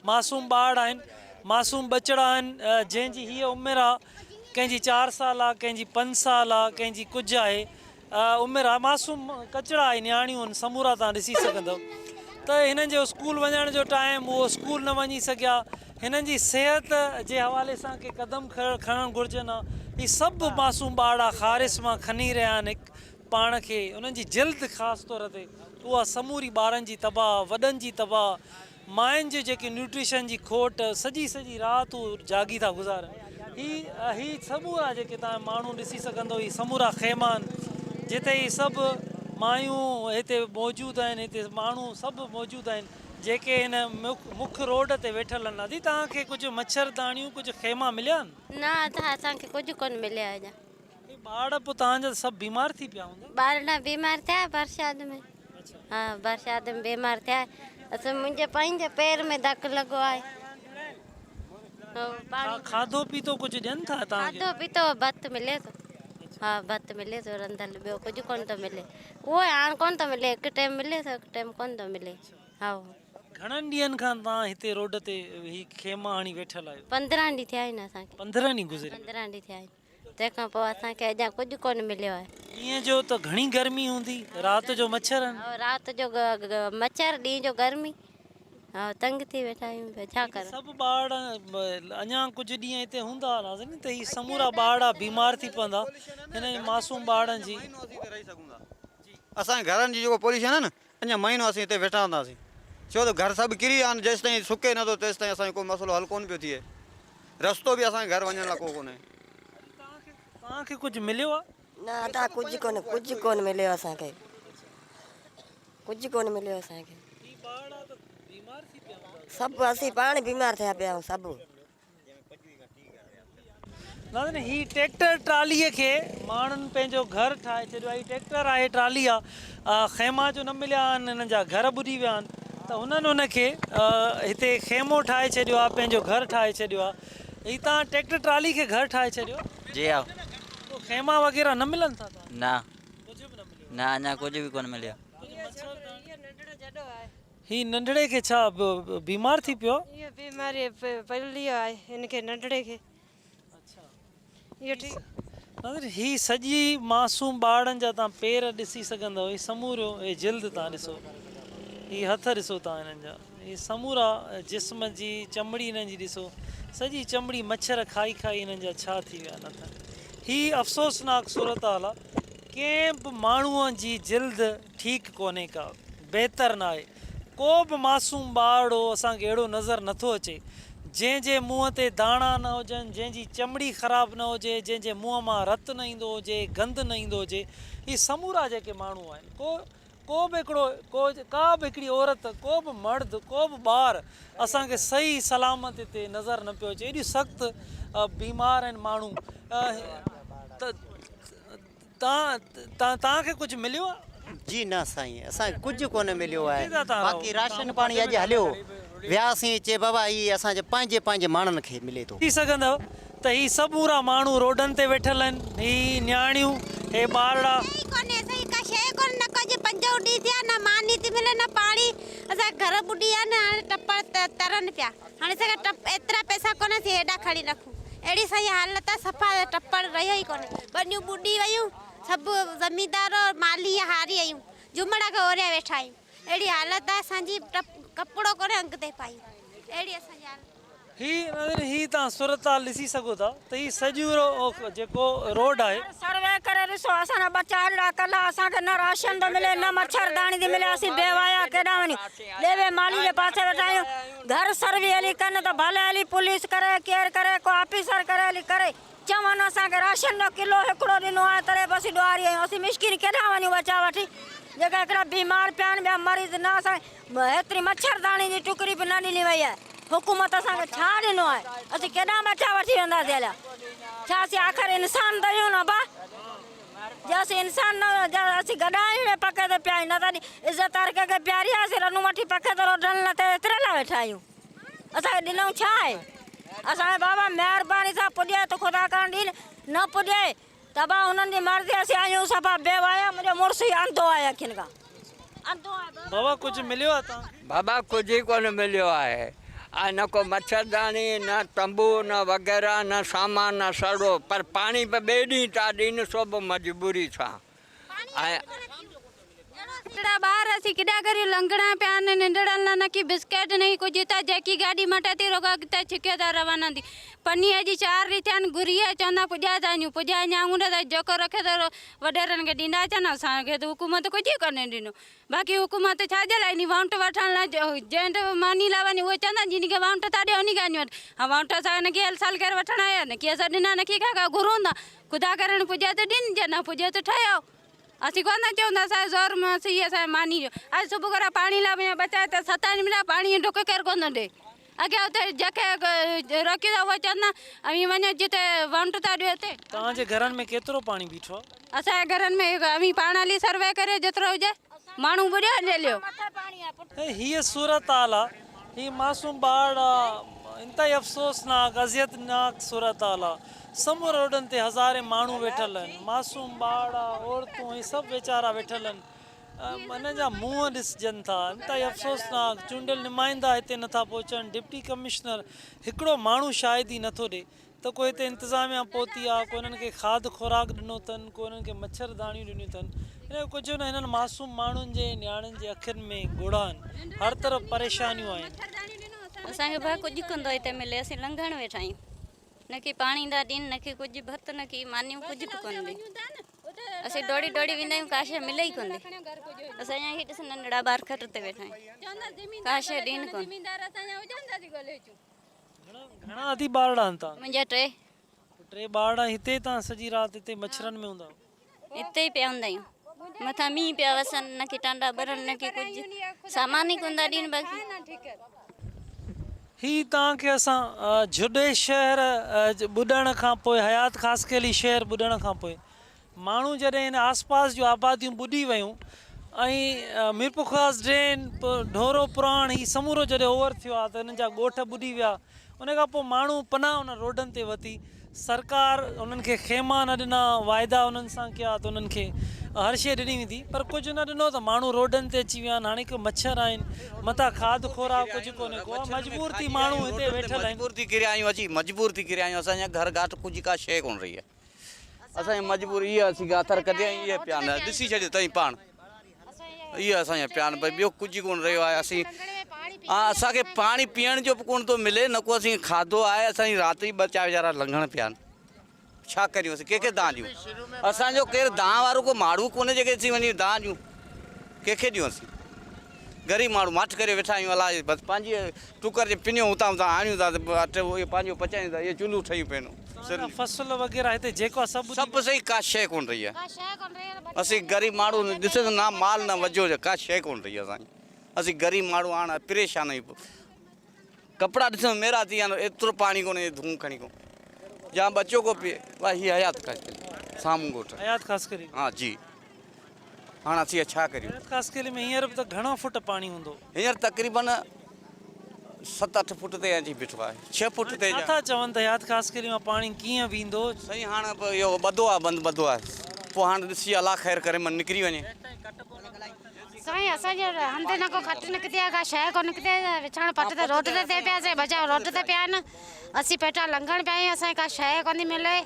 मासूम ॿार आहिनि, मासूम बचड़ा आहिनि, जंहिंजी हीअ उमिरि आहे, कंहिंजी 4 साल आहे, कंहिंजी 5 साल आहे, कंहिंजी कुझु आहे उमिरि आहे। मासूम कचड़ा आहे, नियाणियूं आहिनि, समूरा तव्हां ॾिसी सघंदव। त हिननि जो स्कूल वञण जो टाइम, उहो स्कूल न वञी सघिया। हिननि जी सिहत जे हवाले सां के क़दम खणणु घुरिजनि आहे। ही सभु मासूम ॿार ख़ारिश मां खणी रहिया आहिनि पाण खे। उन्हनि जी जल्द ख़ासि तौर ते उहा समूरी ॿारनि जी तबाह, वॾनि जी तबाह, मायुनि जी जेकी न्यूट्रिशन जी खोट, सॼी राति उहे जागी था गुज़ारनि। ही समूरा जेके तव्हां माण्हू ॾिसी सघंदव, ही समूरा खेमा आहिनि जिते ही सभु मायूं हिते मौजूदु आहिनि, हिते माण्हू सभु मौजूदु आहिनि जेके हिन मुख्य रोड ते वेठल आहिनि। दादी, तव्हांखे कुझु मच्छरदानियूं, कुझु खेमा मिलिया आहिनि? न, असांखे कुझु कोन मिलियो आहे। ॿार पोइ तव्हांजा सभु बीमार थी पिया हूंदा? ॿार न बीमार थिया बरसाति में। हा, बरसाति में बीमार थिया। असां मुंहिंजे पंहिंजे पेर में धकु लॻो आहे। खाधो पीतो कुझु ॾियनि था तव्हांखे? खाधो पीतो भत मिले थो। हा, भत मिले थो रंधल, ॿियो कुझु कोन थो मिले। उहो हाणे कोन थो मिले, हिकु टाइम मिले थो, हिकु टाइम कोन थो मिले। हा, घणनि ॾींहंनि खां तव्हां हिते रोड ते ही खेमा हणी वेठल आहियो? 15 ॾींहं थिया आहिनि असांखे। 15 ॾींहं गुज़रे? 15 ॾींहं थिया आहिनि। तंहिंखां पोइ असांखे अञा कुझु कोन मिलियो आहे। ॾींहं जो त घणी गर्मी हूंदी, राति जो मच्छर आहिनि? राति जो मच्छर, ॾींहं जो गर्मी। हा, तंग थी वेठा आहियूं, छा करूं। सभु ॿार अञा कुझु ॾींहं हिते हूंदा नाज़रीन त ही समूरा ॿार बीमार थी पवंदा हिन मासूम ॿारनि जी। असांजे घरनि जी जेको पोजीशन आहे न, अञा महीनो असीं हिते वेठा हूंदासीं। छो त घर सभु किरी विया आहिनि। जेसि ताईं सुके नथो तेसि ताईं असांजो कोई मसइलो हल कोन पियो थिए। रस्तो बि असांखे घर वञण लाइ को कोन्हे। तव्हांखे कुझु मिलियो आहे? न, अदा कुझु कोन मिलियो असांखे। कुझु कोन मिलियो असांखे। सभु असीं पाण बीमार थिया पिया आहियूं सभु। दादा ही ट्रैक्टर ट्रालीअ खे माण्हुनि पंहिंजो घर ठाहे छॾियो आहे। ही ट्रैक्टर आहे, ट्राली आहे, खेमा जो न मिलिया आहिनि, हिननि जा घर ॿुॾी विया आहिनि, त हुननि हुनखे हिते खेमो ठाहे छॾियो आहे, पंहिंजो घर ठाहे छॾियो आहे। ही तव्हां ट्रैक्टर ट्राली खे घर ठाहे छॾियो? जी हाँ। तो खेमा वग़ैरह न मिलनि था? ना ना अञा कुछ भी कोन मिलियो। ही नंढड़े खे छा बीमार थी पियो? ये बीमारी पल्ली आहे हिनखे नंढड़े खे। ही सॼी मासूम ॿारनि जा तव्हां पेर ॾिसी सघंदव। ही समूरो हे जिल्द तव्हां ॾिसो, ही हथ ॾिसो तव्हां हिननि जा, ही समूरा जिस्म जी चमड़ी हिननि जी ॾिसो, सॼी चमड़ी मच्छर खाई खाई हिननि जा छा थी विया नथा। ही अफ़सोसनाक सूरत हाल आहे। कंहिं बि माण्हूअ जी जिल्द ठीकु कोन्हे का, बहितर न आहे। को बि मासूम ॿारड़ो असांखे अहिड़ो नज़र नथो अचे जंहिंजे मुंहं ते दाणा न हुजनि, जंहिंजी चमड़ी ख़राबु न हुजे, जंहिंजे मुंहं मां रत न ईंदो हुजे, गंद न ईंदो हुजे। ही समूरा जेके माण्हू आहिनि, को बि हिकिड़ो का बि हिकिड़ी औरत, को बि मर्द, को बि ॿार असांखे सही सलामत हिते नज़र न पियो अचे। एॾियूं सख़्तु बीमार आहिनि माण्हू। तव्हांखे कुझु मिलियो आहे? जी न साईं, असांखे कुझु कोन मिलियो आहे। बाक़ी राशन पाणी अॼु हलियो वियासीं, चए बाबा ही असांजे पंहिंजे माण्हुनि खे मिले थो। थी सघंदव त ही समूरा माण्हू रोडनि ते वेठल आहिनि, ही न्याणियूं, हे ॿारड़ा। मानी थी मिले न पाणी, असां घर ॿुॾी आहे न, हाणे टप्पड़ तरनि पिया। हाणे एतिरा पैसा कोन थी हेॾा खणी रखूं, अहिड़ी सही हालत आहे, सफ़ा टप्पड़ रहियो ई कोन्हे। वॾियूं ॿुॾी वियूं, सभु ज़मींदार माली हारी आहियूं, जुमड़ा खे ओरिया वेठा आहियूं। अहिड़ी हालत आहे असांजी, कपिड़ो कोन्हे अंग ते पायूं, अहिड़ी असांजी हालत। ही तव्हां सूरत हाल ॾिसी सघो था त ही सॼो जेको रोड आहे, सर्वे करे ॾिसो, असांजा बच्चा अहिड़ा कला, असांखे न राशन थो मिले, न मच्छरदानी थी मिले। असीं बेवाया केॾा वञूं, ॾेवे माली जे पासे वेठा आहियूं। घर सर्वे हली कनि त भले हली पुलिस करे, केरु करे, को ऑफिसर करे, हली करे चवनि असांखे राशन जो किलो हिकिड़ो ॾिनो आहे, तॾहिं बि असीं ॾुआरी आहियूं। असीं मिश्किन केॾा वञूं बचा वठी, जेका हिकिड़ा बीमार पिया आहिनि, ॿिया मरीज़ न। असांखे हेतिरी मच्छरदानी जी टुकड़ी बि न ॾिनी वई आहे। हुकूमत असांखे छा ॾिनो आहे? असीं केॾा बचा वठी वेंदासीं हलिया? छा असीं आख़िर इंसान त आहियूं न बा? जे असीं इंसान न, असीं गॾा आहियूं पके ते पिया आहियूं, न त इज़त हर कंहिंखे प्यारी आहे। असीं रनूं वठी पके ते रोडनि न ते एतिरे लाइ वेठा आहियूं। असांखे ॾिनऊं छा आहे? असांखे बाबा महिरबानी सां पुॼे त ख़ुदा करण ॾीन, न पुॼे त बा हुननि जी मर्ज़ी। असीं आहियूं सफ़ा बेवाया, मुंहिंजो मुड़ुसु ई अंधो आहे अखियुनि खां, अंधो आहे। बाबा कुझु मिलियो आहे तव्हां? बाबा कुझु ई कोन मिलियो आहे। न को मच्छरदानी, न तंबू, न वग़ैरह, न सामान, न सड़ो। पर पाणी बि ॿिए ॾींहुं था ॾियनि, सो बि मजबूरी सां। नंढड़ा ॿार असीं केॾा करे लंघड़ा पिया आहिनि, नंढड़नि लाइ न की बिस्किट नहीं कुझु हितां जेकी गाॾी मटे थी रोका किथे छिके था रवाना थी। पनीअ जी 4 ॾींहं थिया आहिनि, गुड़िया चवंदा पुॼा था वञूं, पुॼाए ञाऊं त जेको रखे त वॾेरनि खे ॾींदा अचनि। असांखे त हुकूमत कुझु कोन्हे ॾिनो। बाक़ी हुकूमत छाजे लाइ ॾिनी? वाउंट वठण लाइ, जंहिं वटि मानी लाइ वञे उहे चवंदा जिनखे वाउंट था ॾियो उन खे वञी वठि। हा वाउंट असां न की साल केरु वठण आया न की असां ॾिना न की का घुरूं था। ख़ुदा करण पुॼे त ॾिन, जे न पुॼे त ठहियो। असीं कोन चवंदा असांजे ज़ोर में असीं असांजे मानी जो। अॼु सुबुह खां पाणी लाइ बचाए त 7 मिंट पाणी ढुक केरु कोन ॾे। अॻियां हुते जंहिंखे रोकी था उहे चवंदा अवी वञो जिते वाउंट था ॾियो हिते। तव्हांजे घरनि में केतिरो पाणी बीठो आहे? असांजे घरनि में अवी पाण हली सर्वे करे जेतिरो हुजे माण्हू ॿुॾियो हलियो। हीअ सूरत हाल आहे, हीअ मासूम ॿार इंतहाई अफ़सोसनाक अज़ियतनाक सूरत हाल आहे। समूह रोडनि ते हज़ारे माण्हू वेठल आहिनि, मासूम ॿार, औरतूं, ही सभु वीचारा वेठल आहिनि। हिन जा मुंहं ॾिसजनि था, इंतहाई अफ़सोसनाक। चूंडियल नुमाइंदा हिते नथा पहुचनि, डिप्टी कमिश्नर हिकिड़ो माण्हू शायदि ई नथो ॾे त कोई हिते इंतिज़ामिया पहुती आहे, कोई हिननि खे खाद खुराक ॾिनो अथनि, कोई हिननि खे मच्छरदानियूं ॾिनियूं अथनि। हिन कुझु न, हिननि मासूम माण्हुनि जे न्याणियुनि जे अखियुनि में घुड़ा आहिनि, हर तरफ़ परेशानियूं आहिनि। असांखे भाउ कुझु कोन थो हिते मिले, असीं लंघण वेठा आहियूं, न की पाणी था ॾियनि, न की कुझु भत, न की मानियूं, कुझु बि कोन ॾे। असीं दौड़ी दौड़ी वेंदा आहियूं, काश मिले ई कोन थी। असां यहाँ ॾिस नंढड़ा ॿार खट ते वेठा आहियूं, काश ॾियनि कोन। घणा अधी ॿार आहिनि तव्हां? मुंहिंजा 3 ॿार। हिते तव्हां सॼी राति हिते मच्छरनि में हूंदा? हिते ई पिया हूंदा आहियूं, मथां मींहुं पिया वसनि, न की टांडा भरनि, न की कुझु सामान ई कोन था ॾियनि। बाक़ी ही तव्हांखे असां जुडे शहर ॿुॾण खां पोइ हयात ख़ासि केली शहर ॿुॾण खां पोइ माण्हू जॾहिं हिन आसपास जूं आबादियूं ॿुॾी वियूं ऐं मीरपुर ख़ास ड्रेन ढोरो पुराण ही समूरो जॾहिं ओवर थियो आहे त हिननि जा ॻोठ ॿुॾी विया उन खां पोइ माण्हू पनाह उन रोडनि ते वरिती सरकार उन्हनि खे खेमा न ॾिना वाइदा उन्हनि सां कया त उन्हनि खे हर शइ ॾिनी वेंदी पर कुझु न ॾिनो त माण्हू रोडनि ते अची विया आहिनि हाणे हिकु मच्छर आहिनि मथां खाद खोराक कुझु कोन्हे को मजबूर थी माण्हू हिते वेठल आहिनि मजबूर थी किरिया आहियूं अची मजबूर थी किरिया आहियूं असांजा घर घाट कुझु का शइ कोन रही आहे असांजी मजबूरी इहा असीं अथर कढिया इहे पिया आहिनि ॾिसी छॾियो अथई पाण इहा असांजा पिया आहिनि भई ॿियो कुझु कोन रहियो आहे असीं असांखे पाणी पीअण जो बि कोन थो मिले न को असीं खाधो आहे असांजी राति जी ॿ चारि वीचारा लंघण पिया आहिनि छा करियूं असीं कंहिंखे दाह ॾियूं असांजो केरु दाह वारो को माण्हू कोन्हे जेके असीं वञी दाह ॾियूं कंहिंखे ॾियूं असीं ग़रीब माण्हू माठ करे वेठा आहियूं अलाए बसि पंहिंजी टुकर जे पिनियूं हुतां हुतां आणियूं था अटे इहे पंहिंजो पचायूं था इहे चुल्हियूं ठहियूं पियूं फसल वग़ैरह हिते जेको सभु सही का शइ कोन रही आहे असीं ग़रीब माण्हू ॾिसे त ना माल न वझो का शइ कोन रही आहे असांजी असीं ग़रीब माण्हू हाणे परेशान आहियूं कपिड़ा ॾिसो मेरा थी विया एतिरो पाणी कोन्हे धूम खणी को जहाँ बच्चों को पिए वाह ही हयात ख़ास करी साम्हूं ॻोठ हयात ख़ासि करी हाँ जी हाणे असीं छा करियूं हयात ख़ासि करी में हींअर बि त घणो फुट पाणी हूंदो हींअर तक़रीबन 7-8 फुट ते अची बीठो आहे 6 फुट ते नथा चवनि त हयात ख़ासि करी मां पाणी कीअं वेंदो साईं हाणे इहो ॿधो आहे बंदि ॿधो आहे पोइ हाणे ॾिसी अलाह ख़ैर करे मन निकिरी वञे साईं असांजे हंधि न को खट निकिती आहे का शइ कोन निकिती आहे विछाण पट ते रोड ते पियासीं बचाव रोड ते पिया आहिनि असीं पेटा लंघण पिया आहियूं असांखे का शइ कोन थी मिले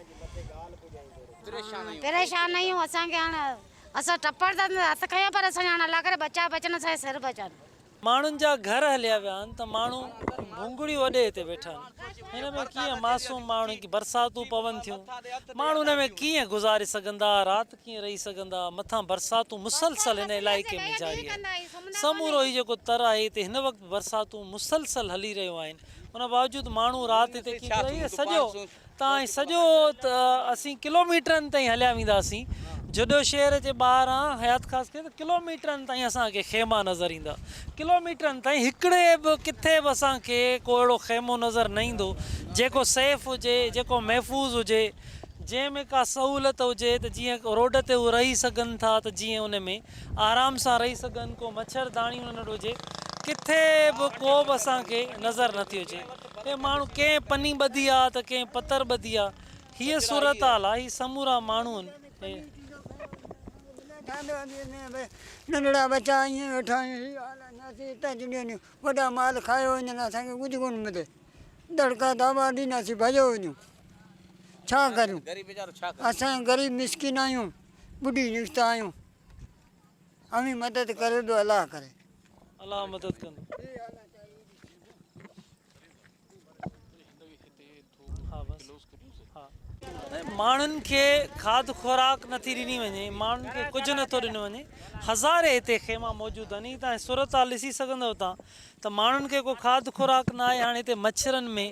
परेशान आहियूं असांखे हाणे असां टपड़ था हथ खयूं पर असांजा हाणे अलाह करे बचा बचनि असांजे सिर बचनि माण्हुनि जा घर हलिया विया आहिनि त माण्हू भुंगड़ियूं वॾे हिते वेठा आहिनि हिन में कीअं मासूम माण्हू की बरसातूं पवनि थियूं माण्हू हिन में कीअं गुज़ारे सघंदा राति कीअं रही सघंदा मथां बरसातूं मुसलसल हिन इलाइक़े में जारी आहिनि समूरो ही जेको तर आहे हिते हिन वक़्तु बरसातूं मुसलसल हली रहियूं आहिनि उन बावजूदि माण्हू राति हिते कीअं रही सॼो तव्हां सॼो असीं किलोमीटरनि ताईं हलिया वेंदासीं जुडो शहर जे ॿाहिरां हयात ख़ासि करे त किलोमीटरनि ताईं असांखे खेमा नज़र ईंदा किलोमीटरनि ताईं हिकिड़े बि किथे बि असांखे को अहिड़ो खेमो नज़र न ईंदो जेको सेफ हुजे जेको महफ़ूज़ हुजे जंहिंमें का सहूलियत हुजे त जीअं रोड ते उहे रही सघनि था त जीअं उन में आराम सां रही सघनि को मच्छरदानी उन वटि हुजे किथे बि को बि असांखे नज़र नथी अचे हे माण्हू कंहिं पनी ॿधी आहे त कंहिं पतर ॿधी आहे हीअ सूरत हाल आहे हीअ समूरा माण्हू आहिनि नंढड़ा बच्चा ईअं वेठा आहियूं हितां ॾिनियूं वॾा माल खायो वञनि असांखे कुझु कोन मिले दड़का दाबा ॾींदासीं भॼो वञूं छा करियूं असां ग़रीब मिसकिन आहियूं ॿुढी निकिता आहियूं अमी मदद करे ॾियो अलाह करे अलाह मदद कंदो माण्हुनि खे खाद खुराक नथी ॾिनी वञे माण्हुनि खे कुझु नथो ॾिनो वञे हज़ारे हिते खेमा मौजूदु आहिनि तव्हां सूरत हाल ॾिसी सघंदव तव्हां त माण्हुनि खे को खाद खुराक न आहे हाणे हिते मच्छरनि में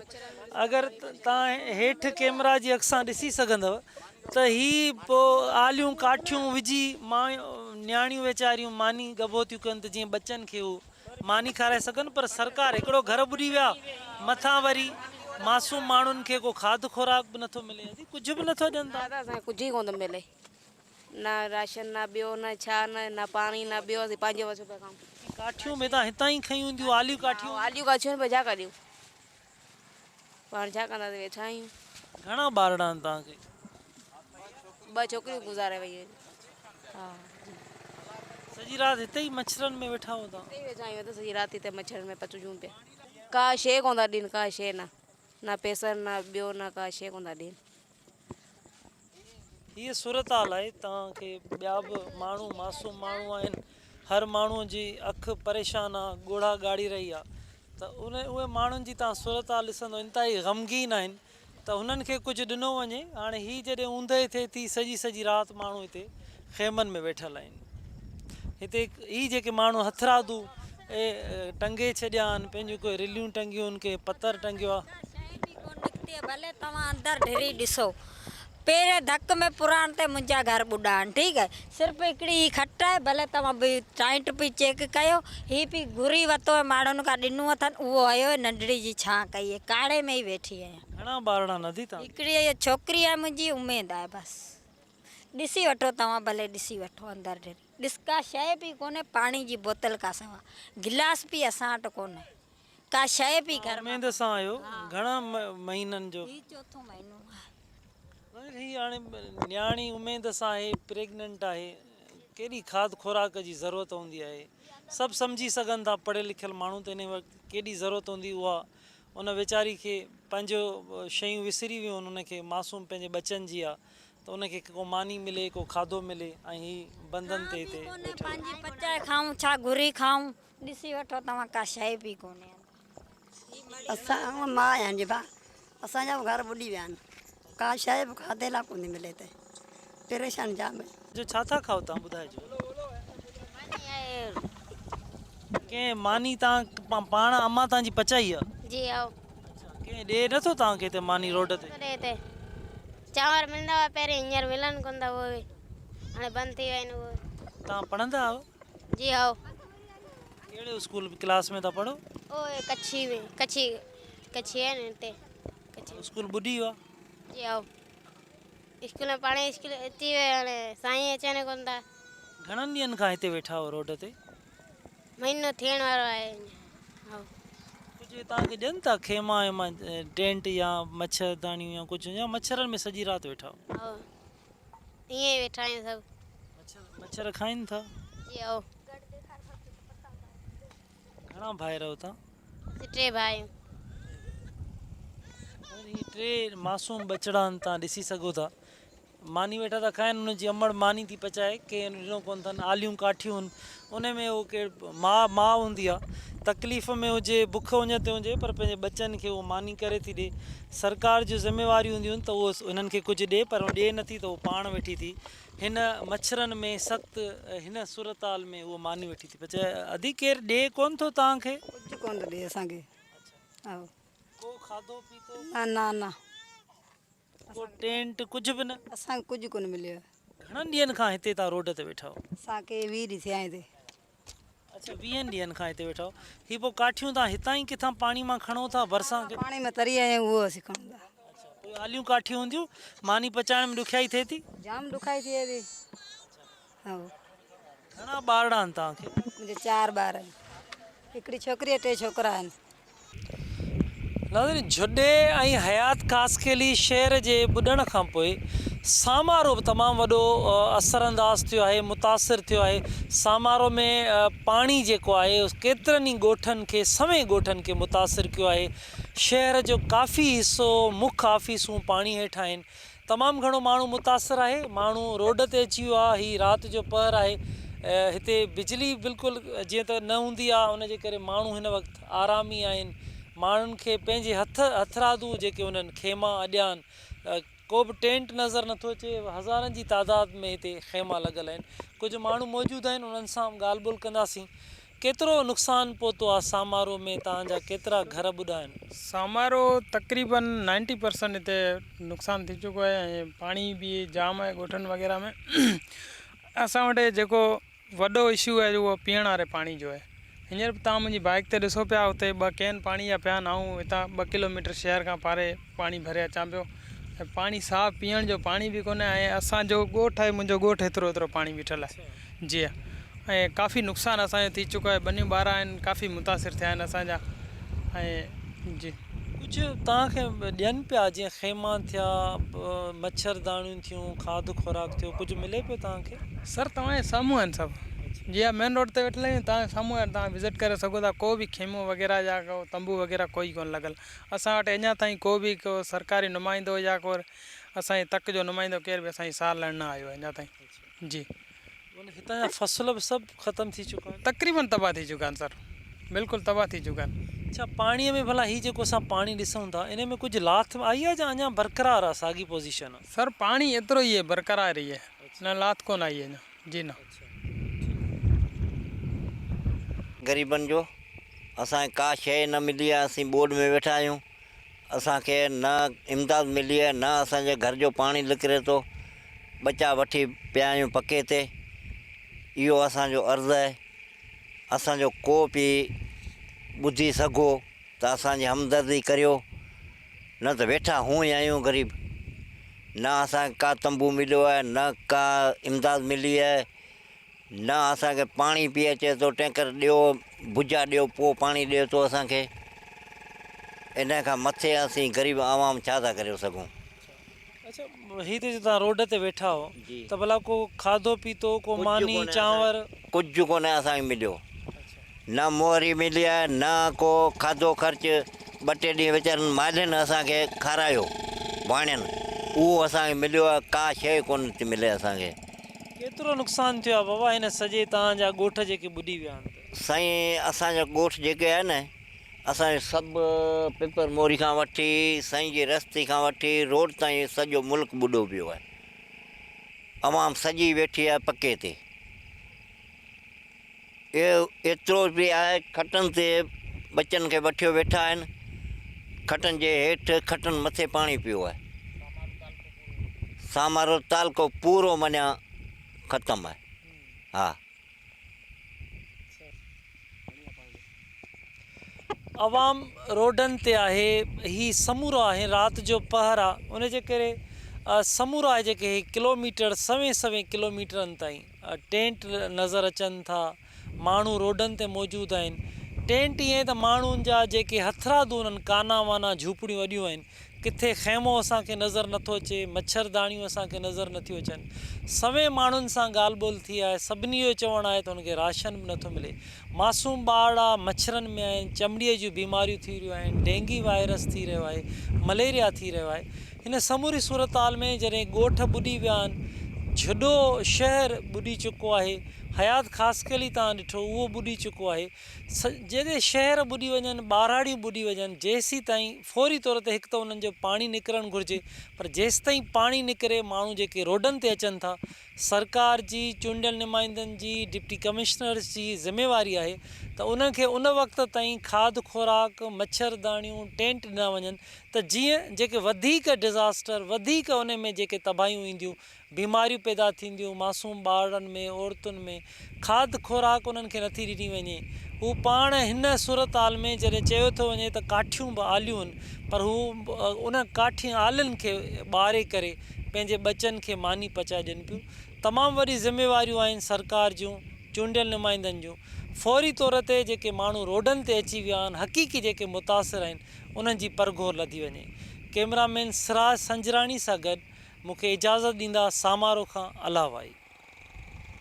अगरि तव्हां हेठि कैमरा जी अख सां ॾिसी सघंदव त ही पोइ आलियूं काठियूं विझी न्याणियूं वेचारियूं मानी गबो थियूं कनि त जीअं बचनि खे उहो मानी खाराए सघनि पर सरकार हिकिड़ो घर ॿुॾी विया मथां वरी मासूम माण्हुनि खे को खाद खुराक बि नथो मिले कुझु बि नथो ॾियनि था असांखे कुझु ई कोन थो मिले न राशन न ॿियो न छा न पाणी न ॿियो असीं पंहिंजे वस पिया खाऊं काठियूं में तव्हां हितां ई खयूं हूंदियूं आलियूं काठियूं पिया छा करियूं पाण छा कंदासीं वेठा आहियूं घणा ॿारड़ा आहिनि तव्हांखे 2 छोकिरियूं गुज़ारे वई आहिनि हा सॼी राति हिते ई मच्छरनि में वेठा हो तव्हां हिते ई वेठा आहियूं त सॼी राति हिते मच्छरनि में पचूं पिया का शइ कोन था ॾियनि का शइ न पैसा न ॿियो न का शइ कोन था ॾियनि हीअ सूरत हाल आहे तव्हांखे ॿिया बि माण्हू मासूम माण्हू आहिनि हर माण्हूअ जी अखि परेशान आहे ॻोढ़ा ॻाढ़ी रही आहे त उहे माण्हुनि जी तव्हां सूरत हाल ॾिसंदो इंतिहाई ग़मगीन आहिनि त हुननि खे कुझु ॾिनो वञे हाणे हीअ जॾहिं ऊंदहि थिए थी सॼी राति माण्हू हिते खेमनि में वेठल आहिनि हिते ही जेके माण्हू हथरादू टंगे छॾिया आहिनि पंहिंजियूं कोई रिलियूं टंगियूं आहिनि के पतर टंगियो आहे भले तव्हां अंदरि ढिरी ॾिसो पहिरें धक में पुराण ते मुंहिंजा घर ॿुॾा आहिनि ठीकु आहे सिर्फ़ु हिकिड़ी ही खट आहे भले तव्हां बि टाइट पई चेक कयो ही बि घुरी वरितो आहे माण्हुनि खां ॾिनो अथनि उहो आयो आहे नंढड़ी जी छा कई आहे काड़े में ई वेठी आहियां। घणा ॿारड़ा नदी तव्हां? हिकिड़ी इहा छोकिरी आहे मुंहिंजी उमेद आहे बसि ॾिसी वठो तव्हां भले ॾिसी वठो अंदरि ॾिस का शइ बि कोन्हे पाणी जी बोतल का सवा गिलास बि असां वटि कोन्हे का शइ बि घर में। उमेद सां आयो घणा महीननि जो? ही चौथो महीनो आहे। ही हाणे न्याणी उमेद सां आहे प्रेग्नेंट आहे केॾी खाद खुराक जी ज़रूरत हूंदी आहे सभु सम्झी सघनि था पढ़ियल लिखियल माण्हू त हिन वक़्तु केॾी ज़रूरत हूंदी उहा उन वीचारी खे पंहिंजो शयूं विसरी वियूं आहिनि उनखे मासूम पंहिंजे बचनि जी आहे त उनखे को मानी मिले को खाधो मिले ऐं ही बंधन ते हिते पंहिंजी पचाए खाऊं छा घुरी खाऊं ॾिसी वठो तव्हां का शइ बि कोन्हे। असां मां आहियां जी भाउ असांजा घर ॿुॾी विया आहिनि का शइ बि खाधे लाइ कोन्हे मिले त परेशान जाम आहे। जो छा था खाओ तव्हां ॿुधाइजो? कंहिं मानी तव्हां पाण अम्मा तव्हांजी पचाई आहे? जी आओ। कंहिं ॾे नथो तव्हांखे हिते मानी रोड ते? हिते चांवर मिलंदा हुआ पहिरीं हींअर मिलनि कोन था उहे हाणे बंदि थी विया आहिनि उहे। तव्हां पढ़ंदा आहियो? जी आओ। कहिड़े स्कूल क्लास में था पढ़ो? ओए कच्छी में कच्छी है न हिते स्कूल ॿुॾी वियो आहे? जी आओ। स्कूल में पाणी स्कूल अची विया हाणे साईं अचनि कोन था। घणनि ॾींहंनि खां हिते वेठा हो रोड ते? महीनो थियण वारो आहे। कुझु तव्हांखे ॾियनि था खेमा वेमा टेंट या मच्छरदानियूं या कुझु या मच्छरनि में सॼी राति वेठा हो? ईअं ई वेठा आहियूं सभु। मच्छर खाइनि था? जी आओ। घणा भाई रहो तव्हां? 3 भाई। टे मासूम बचड़ा आहिनि तव्हां ॾिसी सघो था मानी वेठा था खाइनि उनजी अमड़ मानी थी पचाए के ॾिनो कोन अथनि आलियूं काठियूं आहिनि उन में उहो के माउ हूंदी आहे तकलीफ़ में हुजे बुख उन ते हुजे पर पंहिंजे बचनि खे उहो मानी करे थी ॾिए सरकार जूं ज़िम्मेवारियूं हूंदियूं आहिनि त उहो हिननि खे कुझु ॾिए पर ॾिए नथी त उहो पाण वेठी थी हिन मच्छरनि में सख़्तु हिन सूरताल में उहो मानी वेठी थी पचाए अधी केरु ॾिए कोन थो तव्हांखे? कुझु कोन थो ॾिए असांखे। को खाधो पीतो? न न को टेंट कुझु बि न? असांखे कुझु कोन मिलियो। घणनि ॾींहंनि खां हिते तव्हां रोड ते वेठा हो? असांखे 20 ॾींहं थिया हिते। अच्छा 20 ॾींहंनि खां हिते वेठा हो ही पोइ काठियूं तव्हां हितां ई किथां पाणी मां खणो था भरिसां? पाणी में तरी आया आहियूं उहो असीं खणूं था। कोई आलियूं काठियूं हूंदियूं मानी पचाइण में ॾुखियाई थिए थी? जाम ॾुखियाई थिए थी। हा घणा ॿारड़ा आहिनि तव्हांखे? मुंहिंजे 4 ॿार आहिनि हिकिड़ी छोकिरी 2 छोकिरा आहिनि। नाज़रीन जुॾे ऐं हयात ख़ासकेली शहर जे ॿुॾण खां पोइ सामारो बि तमामु वॾो असरअंदाज़ थियो आहे मुतासिर थियो आहे। सामारो में पाणी जेको आहे केतिरनि ई ॻोठनि खे सवें ॻोठनि खे मुतासिर कयो आहे। शहर जो काफ़ी हिसो मुख्य ऑफिसूं पाणी हेठि आहिनि तमामु घणो माण्हू मुतासिर आहे माण्हू रोड ते अची वियो आहे हीअ राति जो पहर आहे हिते बिजली बिल्कुलु जीअं त न हूंदी आहे उनजे करे माण्हू हिन वक़्तु आरामी आहिनि माण्हुनि खे पंहिंजे हथरादू जेके उन्हनि खेमा अॼियां आहिनि को बि टेंट नज़र नथो अचे हज़ारनि जी तादाद में हिते खेमा लॻल आहिनि कुझु माण्हू मौजूदु आहिनि उन्हनि सां ॻाल्हि ॿोल कंदासीं। केतिरो नुक़सानु पहुतो आहे सामारो में तव्हांजा केतिरा घर ॿुॾा आहिनि? सामारो तक़रीबन 90% हिते नुक़सानु थी चुको आहे ऐं पाणी बि जाम आहे ॻोठनि वग़ैरह में असां वटि जेको वॾो इशू आहे उहो पीअण वारे पाणी जो आहे। हींअर बि तव्हां मुंहिंजी बाइक ते ॾिसो पिया उते 2 कैन पाणी जा पिया आहिनि ऐं हितां 2 किलोमीटर शहर खां पारे पाणी भरे अचां पियो ऐं पाणी साफ़ु पीअण जो पाणी बि कोन्हे ऐं असांजो ॻोठु आहे मुंहिंजो ॻोठु एतिरो पाणी बीठल आहे। जी ऐं काफ़ी नुक़सानु असांजो थी चुको आहे ॿनियूं ॿार आहिनि काफ़ी मुतासिर थिया आहिनि असांजा ऐं जी कुझु तव्हांखे ॾियनि पिया जीअं खेमा थिया मच्छरदानियूं थियूं खाद खुराक थियो कुझु मिले पियो तव्हांखे? सर तव्हांजे साम्हूं आहिनि सभु जीअं मेन रोड ते वेठल आहियूं तव्हां साम्हूं आहे तव्हां विज़िट करे सघो था को बि खेमो वग़ैरह या को तंबू वग़ैरह कोई कोन लॻल असां वटि अञा ताईं को बि को सरकारी नुमाइंदो या को असांजे तक जो नुमाइंदो केर बि असांजी सार लड़णु न आयो आहे अञा ताईं। जी हितां जा फसल बि सभु ख़तमु थी चुका आहिनि? तक़रीबन तबाह थी चुका आहिनि सर बिल्कुलु तबाह थी चुका आहिनि। अच्छा पाणीअ में भला हीअ जेको असां पाणी ॾिसूं था इन में कुझु लाथ आई आहे या अञा बरक़रार आहे साॻी पोज़ीशन आहे? सर पाणी एतिरो ई आहे बरक़रार ई आहे न लाथ कोन आई आहे अञा। जी न ग़रीबनि जो असांखे का शइ न मिली आहे असीं बोर्ड में वेठा आहियूं असांखे न इमदाद मिली आहे, न असांजे घर जो पाणी निकिरे थो, बचा वठी पिया आहियूं पके ते। इहो असांजो अर्ज़ु आहे। असांजो को बि ॿुधी सघो त असांजी हमदर्दी करियो, न त वेठा हूं ई आहियूं ग़रीब। न असांखे का तंबू मिलियो आहे, न का इमदाद मिली आहे, न असांखे पाणी पी अचे थो, टैंकर ॾियो, भुजा ॾियो, पोइ पाणी ॾिए थो असांखे। इन खां मथे असीं ग़रीब आवाम छा था करे सघूं। अच्छा, ही तो तव्हां रोड ते वेठा हो त भला को खाधो पीतो, को मानी चांवर कुझु कोन्हे असांखे मिलियो। न मोहरी मिली आहे, न को खाधो ख़र्च। 2-3 ॾींहं वीचारनि मालियुनि असांखे खारायो भाणियुनि, उहो असांखे मिलियो आहे। का शइ कोन थी मिले असांखे। केतिरो नुक़सानु थियो आहे बाबा हिन सॼे तव्हांजा ॻोठ जेके ॿुॾी विया आहिनि? साईं असांजा ॻोठ जेके आहे न, असांजे सभु पिपर मोरी खां वठी साईं जी रस्ते खां वठी रोड ताईं सॼो मुल्क ॿुॾो पियो आहे। अवाम सॼी वेठी आहे पके ते। एतिरो बि आहे, खटनि ते बचनि खे वठियो वेठा आहिनि। खटनि जे हेठि, खटनि मथे पाणी पियो आहे। सामारो तालको पूरो मञा ख़तमु आहे। हा, अवाम रोडनि ते आहे। ही समूरो आहे, राति जो पहर आहे, उन जे करे समूरा आहे जेके किलोमीटर सवें किलोमीटरनि ताईं टेंट नज़र अचनि था। माण्हू रोडनि ते मौजूदु आहिनि। टेंट ईअं त माण्हुनि जा जेके हथरादू उन्हनि काना वाना झूपड़ियूं वॾियूं आहिनि, किथे ख़ैमो असांखे नज़र नथो अचे, मच्छरदानियूं असांखे नज़र नथियूं अचनि। सवें माण्हुनि सां ॻाल्हि ॿोल थी आहे। सभिनी जो चवणु आहे त हुनखे राशन बि नथो मिले। मासूम ॿार आहे, मच्छरनि में आहिनि, चमड़ीअ जूं बीमारियूं थी रहियूं आहिनि, डेंगी वायरस थी रहियो आहे, मलेरिया थी रहियो आहे। हिन समूरी सूरत हाल में जॾहिं ॻोठ ॿुॾी विया आहिनि, झुॾो शहर ॿुॾी चुको आहे, हयात ख़ासकेली तव्हां ॾिठो उहो ॿुॾी चुको आहे। जॾहिं शहर ॿुॾी वञनि, ॿाराड़ियूं ॿुॾी वञनि, जेसीं ताईं फौरी तौर ते हिकु त उन्हनि जो पाणी निकिरणु घुरिजे, पर जेसि ताईं पाणी निकिरे माण्हू जेके रोडनि ते अचनि था, सरकार जी, चूंडियल नुमाइंदनि जी, डिप्टी कमिश्नर्स जी ज़िमेवारी आहे त उन्हनि खे उन वक़्त ताईं खाद खुराक, मच्छरदानियूं, टेंट ॾिना वञनि त जीअं जेके वधीक डिज़ास्टर, वधीक उन में जेके तबाहियूं ईंदियूं, बीमारियूं पैदा थींदियूं, मासूम ॿारनि में, औरतुनि में, खाद खुराक उन्हनि खे नथी ॾिनी वञे। हू पाण हिन सूरत हाल में जॾहिं चयो थो वञे त काठियूं बि आलियूं आहिनि, पर हू उन काठियुनि आलियुनि खे ॿारे करे पंहिंजे बचनि खे मानी पचाए ॾियनि पियूं। तमामु वॾी ज़िमेवारियूं आहिनि सरकार जूं, चूंडियल नुमाइंदनि जूं। फौरी तौर ते जेके माण्हू रोडनि ते अची विया आहिनि, हक़ीक़ी जेके मुतासिर आहिनि, उन्हनि जी परघोर लधी वञे। कैमरामैन सिराज संजराणी सां गॾु मूंखे इजाज़त ॾींदा सामारो खां अलावाई।